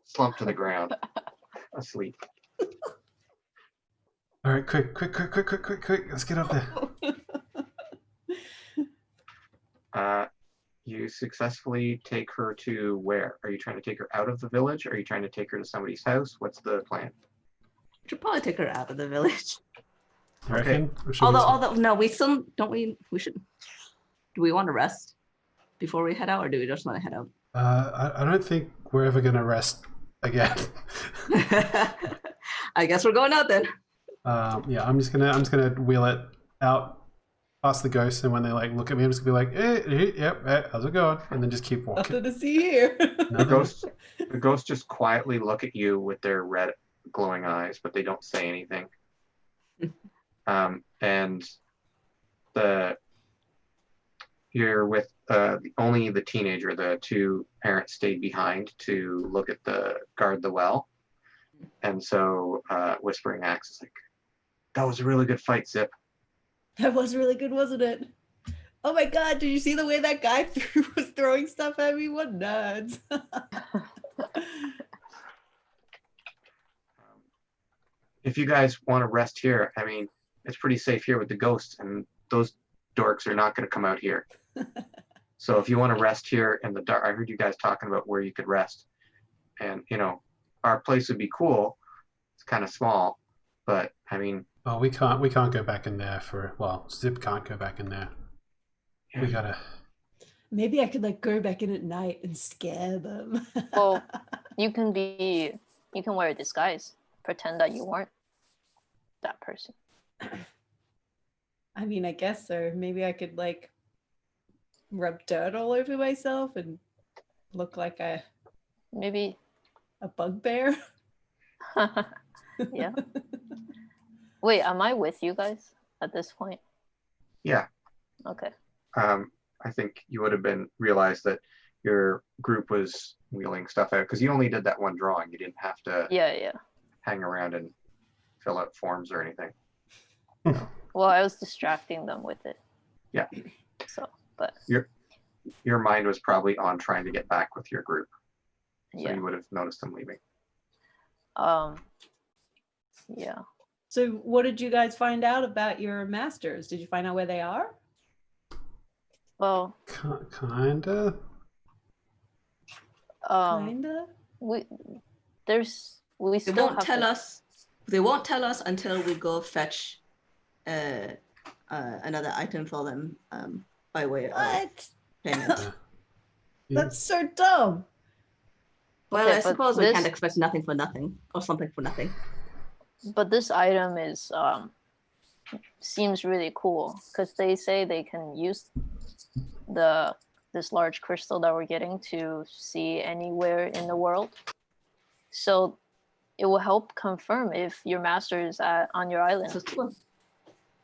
slump to the ground, asleep. All right, quick. Let's get up there. You successfully take her to where? Are you trying to take her out of the village? Or are you trying to take her to somebody's house? What's the plan? We should probably take her out of the village. You reckon? Or should Although, no, we still don't. We should. Do we want to rest before we head out, or do we just want to head out? I don't think we're ever gonna rest again. I guess we're going out then. Yeah, I'm just gonna wheel it out past the ghosts, and when they like look at me, I'm just gonna be like, yep, how's it going? And then just keep walking. Nothing to see here. The ghosts just quietly look at you with their red glowing eyes, but they don't say anything. And you're with only the teenager. The two parents stayed behind to look at guard the well. And so Whispering Axe is like, that was a really good fight, Zip. That was really good, wasn't it? Oh my god, did you see the way that guy was throwing stuff at me? What nuts. If you guys want to rest here, I mean, it's pretty safe here with the ghosts, and those dorks are not going to come out here. So if you want to rest here in the dark, I heard you guys talking about where you could rest. And, our place would be cool. It's kind of small, but I mean... Oh, we can't go back in there Zip can't go back in there. Yeah. We gotta... Maybe I could go back in at night and scare them. Well, you can wear a disguise. Pretend that you weren't that person. I mean, I guess so. Maybe I could rub dirt all over myself and look like a bugbear. Yeah. Wait, am I with you guys at this point? Yeah. Okay. I think you would have realized that your group was wheeling stuff out because you only did that one drawing. You didn't have to hang around and fill out forms or anything. Well, I was distracting them with it. Yeah. So, but your mind was probably on trying to get back with your group. So yeah. you would have noticed them leaving. Yeah. So what did you guys find out about your masters? Did you find out where they are? Well, kinda. Kinda. They won't tell us until we go fetch another item for them by way of payment. That's so dumb. Well, okay, I suppose we can't expect nothing for nothing or something for nothing. But this item seems really cool because they say they can use this large crystal that we're getting to see anywhere in the world. So it will help confirm if your master is on your island.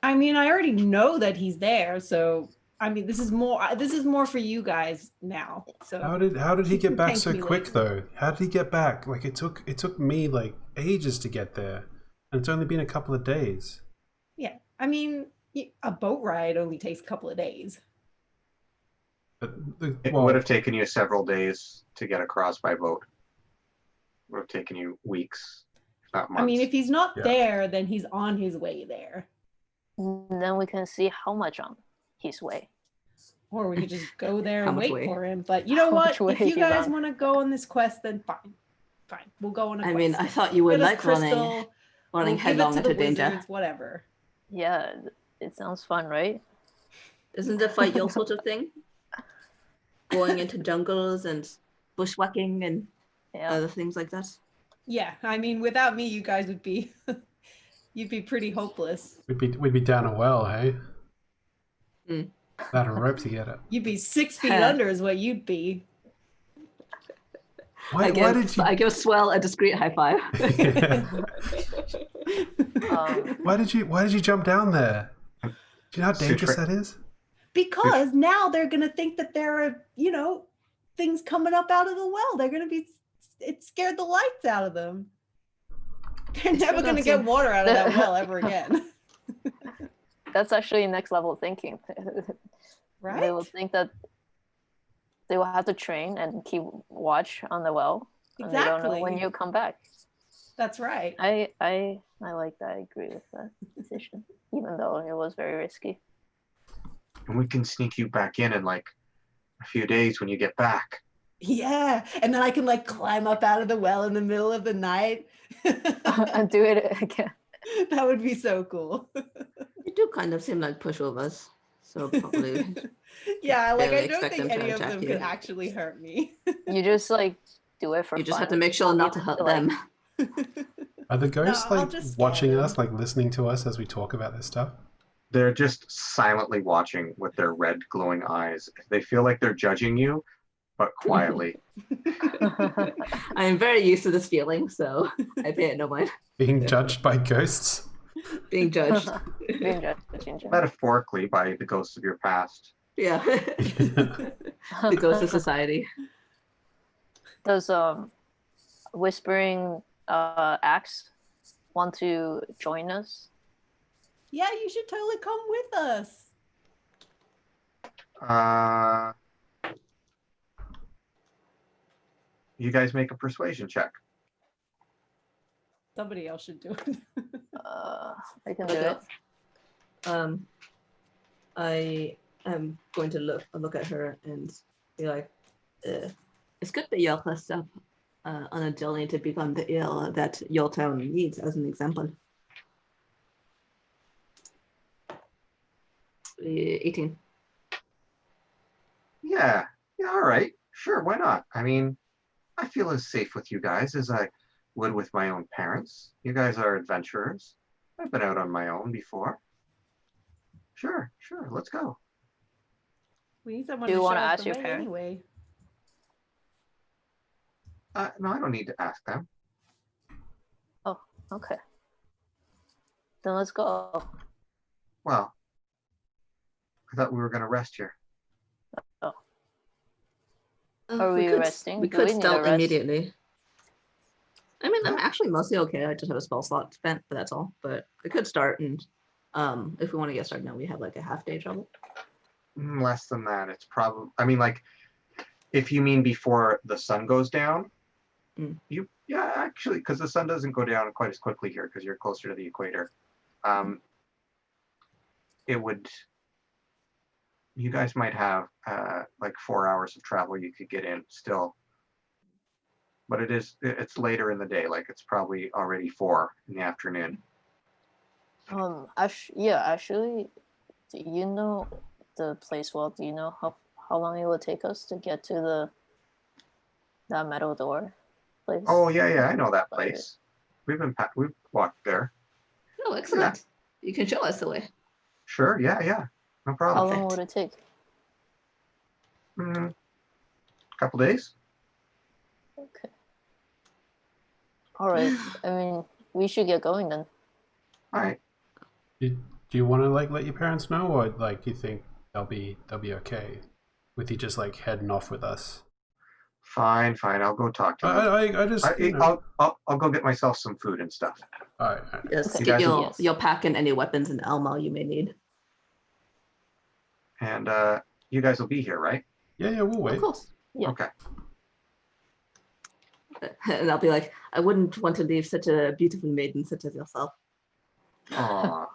I mean, I already know that he's there, so I mean, this is more for you guys now. So how did he get back so quick though? How did he get back? Like it took me ages to get there, and it's only been a couple of days. Yeah, I mean, a boat ride only takes a couple of days. But it would have taken you several days to get across by boat. It would have taken you weeks, if Not I mean, months. if he's not Yeah. there, then he's on his way there. And then we can see how much on his way. Or we could just go there How and much wait way? for him. But you know How what? much way If you he's guys on. want to go on this quest, then fine. Fine. We'll go on a I quest. mean, I thought you would Get us like running crystal. We'll give it headlong to the into danger. wizards, whatever. Yeah, it sounds fun, right? Isn't the fight your sort of thing? Going into jungles and bushwhacking and Yeah. other things like that? Yeah, I mean, without me, you guys would be, you'd be pretty hopeless. We'd be down a well, hey? Mm. Without a rope to get it. You'd be 6 feet under is what you'd be. Why I did you? I give Swell a discreet high five. Why did you jump down there? Do you know how dangerous that is? Because now they're going to think that there are, things coming up out of the well. They're going to be, it scared the lights out of them. They're never going to get water out of that well ever again. That's actually next level thinking. Right? They will think that they will have to train and keep watch on the well. And they don't know when Exactly. you come back. That's right. I like that. I agree with that decision, even though it was very risky. And we can sneak you back in like a few days when you get back. Yeah. And then I can like climb up out of the well in the middle of the night. And do it again. That would be so cool. You do kind of seem like pushovers. So probably. Yeah, like barely I don't expect think them to any of attack them you. could actually hurt me. You just like do it for You just fun. have to make sure not to hurt them. Are the ghosts I'll like just watching scare us, like listening to us as we talk about this stuff? They're just silently watching with their red glowing eyes. They feel like they're judging you, but quietly. I am very used to this feeling, so I pay it no mind. Being judged by ghosts? Being judged. Being judged. Metaphorically by the ghosts of your past. Yeah. The ghost of society. Does Whispering Axe want to join us? Yeah, you should totally come with us. You guys make a persuasion check. Somebody else should do it. I can do Okay. it. I am going to look at her and be like, it's good that you're dressed up on a journey to become the heir that your town needs, as an example. 18. Yeah, all right. Sure, why not? I mean, I feel as safe with you guys as I would with my own parents. You guys are adventurers. I've been out on my own before. Sure, let's go. We need someone Do you to wanna show us ask the your way parents? anyway. No, I don't need to ask them. Okay. Then let's go. Well, I thought we were going to rest here. Are we resting? We Do could we need a start rest? immediately. I mean, I'm actually mostly okay. I just have a spell slot spent, but that's all. But we could start, and if we want to get started now, we have like a half day trouble. Less than that. It's probably, I mean, like, if you mean before the sun goes down, yeah, actually, because the sun doesn't go down quite as quickly here because you're closer to the equator. It would, you guys might have like 4 hours of travel you could get in still. But it's later in the day, like it's probably already 4 in the afternoon. Actually, do you know the place well? Do you know how long it will take us to get to that metal door place? Oh yeah, I know that place. We've walked there. Oh, excellent. Yeah. You can show us the way. Sure, yeah, no problem. How long would it take? Couple days. Okay. All right. I mean, we should get going then. All right. Do you want to like let your parents know, or like you think they'll be okay with you just like heading off with us? Fine. I'll go talk to them. I'll go get myself some food and stuff. All right. Yes, Okay. get Yes. your pack and any weapons and Elmo you may need. And you guys will be here, right? Yeah, we'll wait. Of course. Yeah. Okay. And I'll be like, I wouldn't want to leave such a beautiful maiden such as yourself. Aw.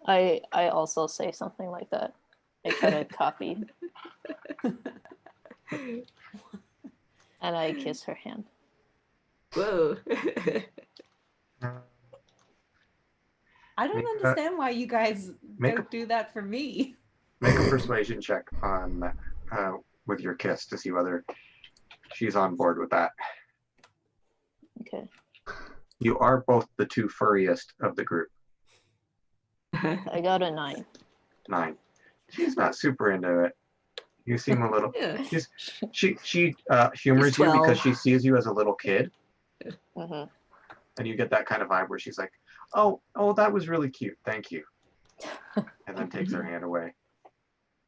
I also say something like that. I try to copy, and I kiss her hand. Whoa. I don't Make a- understand why you guys make don't do that for me. Make a persuasion check on with your kiss to see whether she's on board with that. Okay. You are both the two furriest of the group. I got a 9. 9. She's not super into it. You seem a little. Yeah. She humors you 12. because she sees you as a little kid, Mm-hmm. and you get that kind of vibe where she's like, "Oh, that was really cute. Thank you," and then takes her hand away.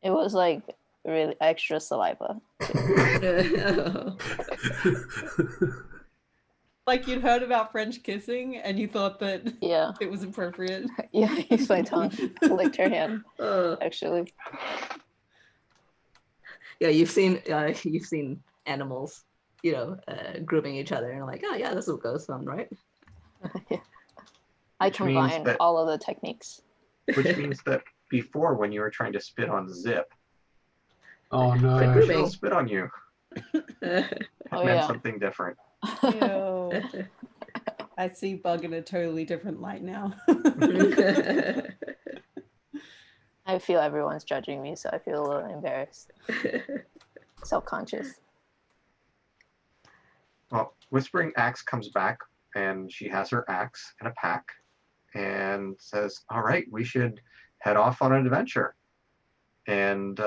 It was like really extra saliva. Like you'd heard about French kissing and you thought that Yeah. it was appropriate. Yeah, I used my tongue. Licked her hand, actually. Yeah, you've seen animals, grooming each other, and like, oh yeah, this will go some, right? Yeah. I Which means combine that- all of the techniques. Which means that before, when you were trying to spit on Zip, Oh like, no. she'll spit on you. It Oh, meant yeah. something different. Ew. I see Bug in a totally different light now. I feel everyone's judging me, so I feel a little embarrassed, self-conscious. Well, Whispering Axe comes back, and she has her axe in a pack, and says, "All right, we should head off on an adventure." And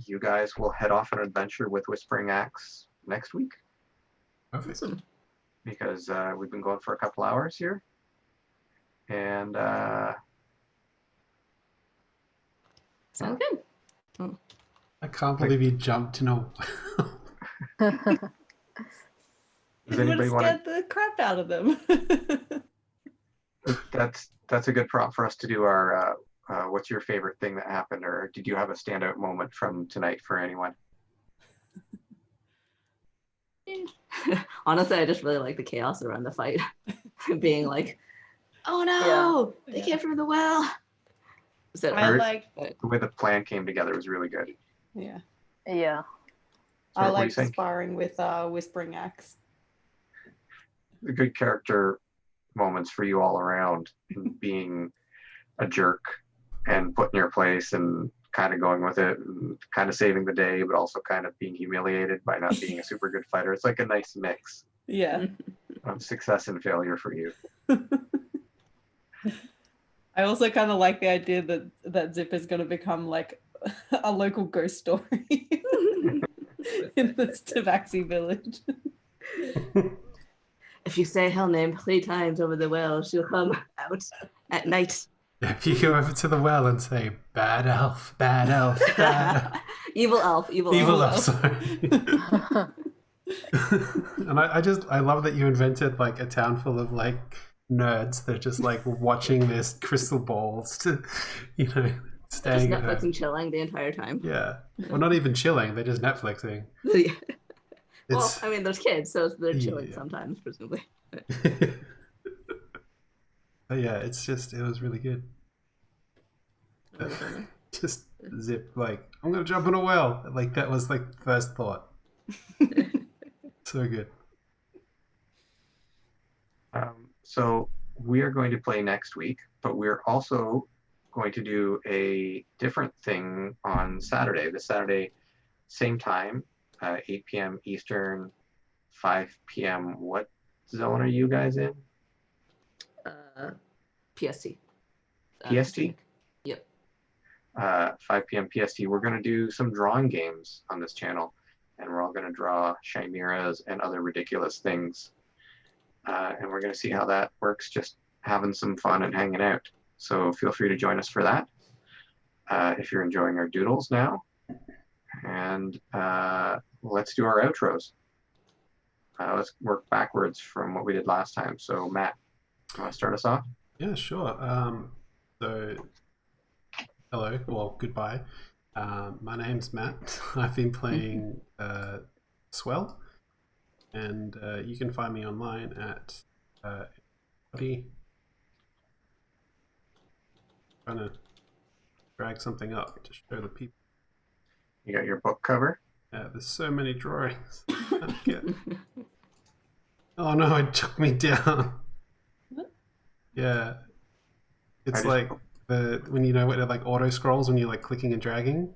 you guys will head off on an adventure with Whispering Axe next week, Perfect. Awesome. because we've been going for a couple hours here, and Sounds good. I can't believe you jumped in a. does It would anybody have want scared the crap out of them. to? That's a good prompt for us to do our. What's your favorite thing that happened, or did you have a standout moment from tonight for anyone? Honestly, I just really like the chaos around the fight. Being like, oh no, they Yeah. came from the well. So I like, The way the plan came together was really good. yeah. Yeah. So I what do you like think? sparring with Whispering Axe. The good character moments for you all around, in being a jerk and put in your place and kind of going with it and kind of saving the day, but also kind of being humiliated by not being a super good fighter. It's like a nice mix Yeah. of success and failure for you. I also kind of like the idea that Zip is going to become like a local ghost story in this Tabaxi village. if you say her name 3 times over the well, she'll come out at night. If you go over to the well and say, "Bad elf, bad elf, bad elf." Evil elf, evil Evil elf. elf, sorry. And I love that you invented like a town full of like nerds that are just like watching this crystal balls to, Just staying at Netflix home. and chilling the entire time. Yeah. Well, not even chilling, they're just Netflixing. Well, It's I mean, there's kids, so they're chilling Yeah. sometimes, presumably. But yeah, it was really good. Really funny. Just Zip like, "I'm gonna jump in a well." Like that was like first thought. So good. So we are going to play next week, but we're also going to do a different thing on Saturday. This Saturday, same time, 8 p.m. Eastern, 5 p.m. What zone are you guys in? PST. PST? Yep. 5 p.m. PST. We're going to do some drawing games on this channel, and we're all going to draw chimeras and other ridiculous things. And we're going to see how that works, just having some fun and hanging out. So feel free to join us for that if you're enjoying our doodles now. And let's do our outros. Let's work backwards from what we did last time. So Matt, you want to start us off? Yeah, sure. So, hello, well, goodbye. My name's Matt. I've been playing Swell, and you can find me online at trying to drag something up to show the people. You got your book cover? There's so many drawings. Oh no, it took me down. What? Yeah. It's I just- like when you know what it like auto scrolls when you're like clicking and dragging.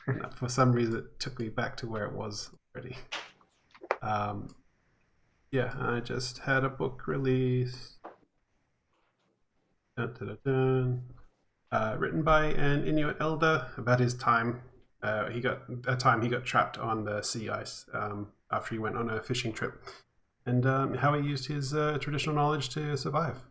And for some reason it took me back to where it was already. Yeah, I just had a book release. Dun, dun, dun, dun. Written by an Inuit elder about his time. He got trapped on the sea ice after he went on a fishing trip, and how he used his traditional knowledge to survive.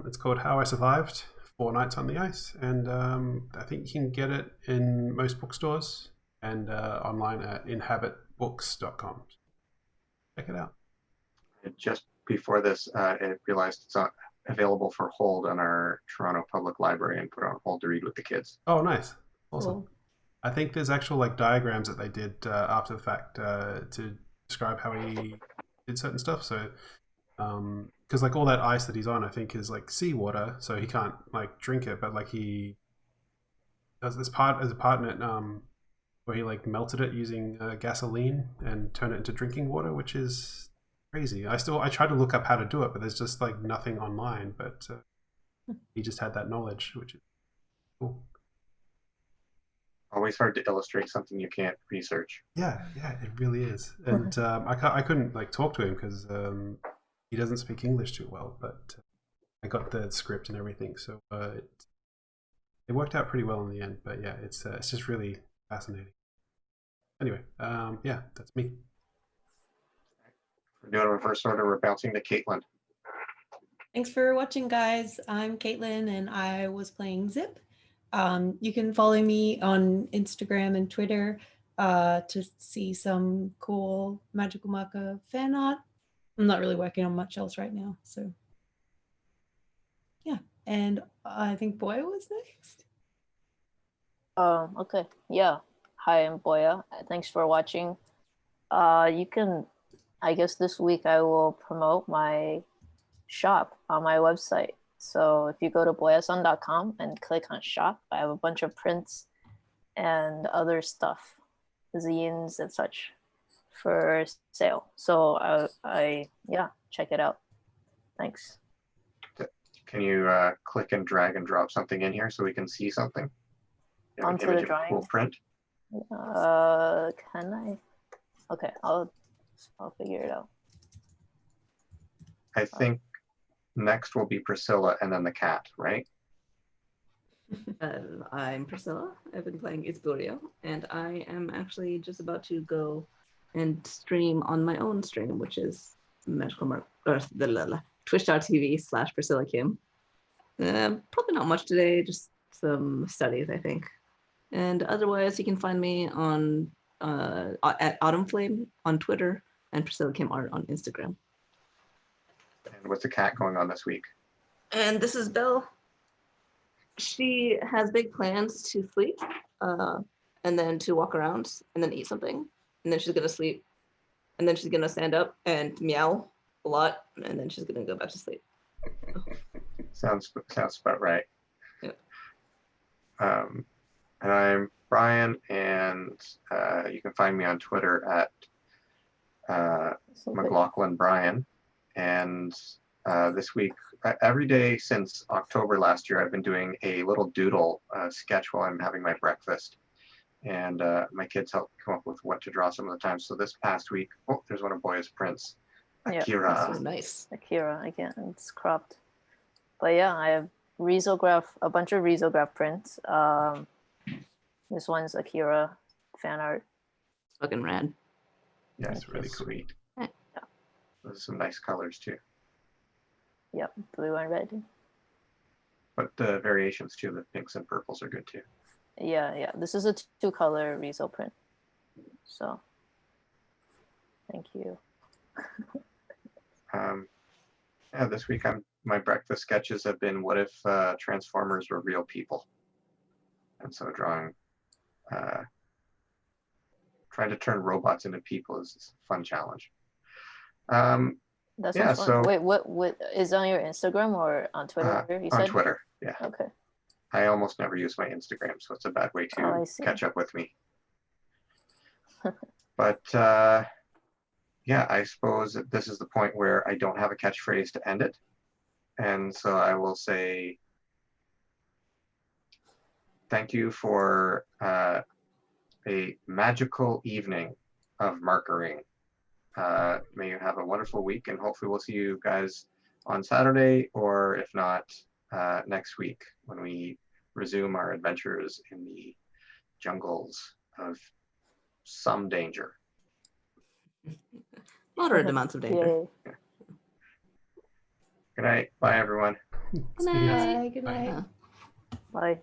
It's called How I Survived: 4 Nights on the Ice, and I think you can get it in most bookstores and online at inhabitbooks.com. Check it out. Just before this, I realized it's not available for hold on our Toronto Public Library and put on hold to read with the kids. Oh, nice. Awesome. Cool. I think there's actual like diagrams that they did after the fact to describe how he did certain stuff. So, because like all that ice that he's on, I think is like seawater, so he can't like drink it. But like he does this part as a part in it where he like melted it using gasoline and turned it into drinking water, which is crazy. I tried to look up how to do it, but there's just like nothing online. But he just had that knowledge, which is cool. Always hard to illustrate something you can't research. Yeah, it really is. And I couldn't like talk to him because he doesn't speak English too well. But I got the script and everything, so it worked out pretty well in the end. But yeah, it's just really fascinating. Anyway, yeah, that's me. We're doing reverse order. We're bouncing to Caitlin. Thanks for watching, guys. I'm Caitlin, and I was playing Zip. You can follow me on Instagram and Twitter to see some cool Magical Maka fan art. I'm not really working on much else right now, so yeah. And I think Boya was next. Okay. Yeah. Hi, I'm Boya. Thanks for watching. You can, I guess this week I will promote my shop on my website. So if you go to boyasan.com and click on shop, I have a bunch of prints and other stuff, zines and such for sale. So I check it out. Thanks. Can you click and drag and drop something in here so we can see something? You have an Onto image the of a drawing? cool print. Can I? Okay, I'll figure it out. I think next will be Priscilla and then the cat, right? I'm Priscilla. I've been playing Isburio, and I am actually just about to go and stream on my own stream, which is twitch.tv/Priscilla Kim. Probably not much today, just some studies, I think. And otherwise, you can find me on at Autumn Flame on Twitter and Priscilla Kim Art on Instagram. And what's the cat going on this week? And this is Belle. She has big plans to sleep, and then to walk around, and then eat something, and then she's gonna sleep, and then she's gonna stand up and meow a lot, and then she's gonna go back to sleep. Sounds about right. Yep. And I'm Brian, and you can find me on Twitter at McLaughlin Brian. And this week, every day since October last year, I've been doing a little doodle sketch while I'm having my breakfast. And my kids help come up with what to draw some of the time. So this past week, oh, there's one of Boya's prints. Yeah. Akira. That's so nice. Akira again. It's cropped, but yeah, I have a bunch of risograph prints. This one's Akira fan art. Fucking rad. Yeah, That's it's really really cool. sweet. Yeah. Those are some nice colors too. Yep, blue and red. But the variations too, the pinks and purples are good too. Yeah. This is a 2-color Rizo print. So, thank you. Yeah, this week my breakfast sketches have been what if Transformers were real people, and so drawing, trying to turn robots into people is a fun challenge. That Yeah, sounds fun. so- Wait, what is it on your Instagram or on Twitter? You on said? Twitter. Yeah, Okay. I almost never use my Instagram, so it's a bad way Oh, I to see. catch up with me. But yeah, I suppose that this is the point where I don't have a catchphrase to end it. And so I will say thank you for a magical evening of markering. May you have a wonderful week, and hopefully we'll see you guys on Saturday, or if not, next week when we resume our adventures in the jungles of some danger. Moderate amounts of danger. Yay. Good night. Bye, everyone. See you guys. Bye. Good Bye. night. Yeah. Bye.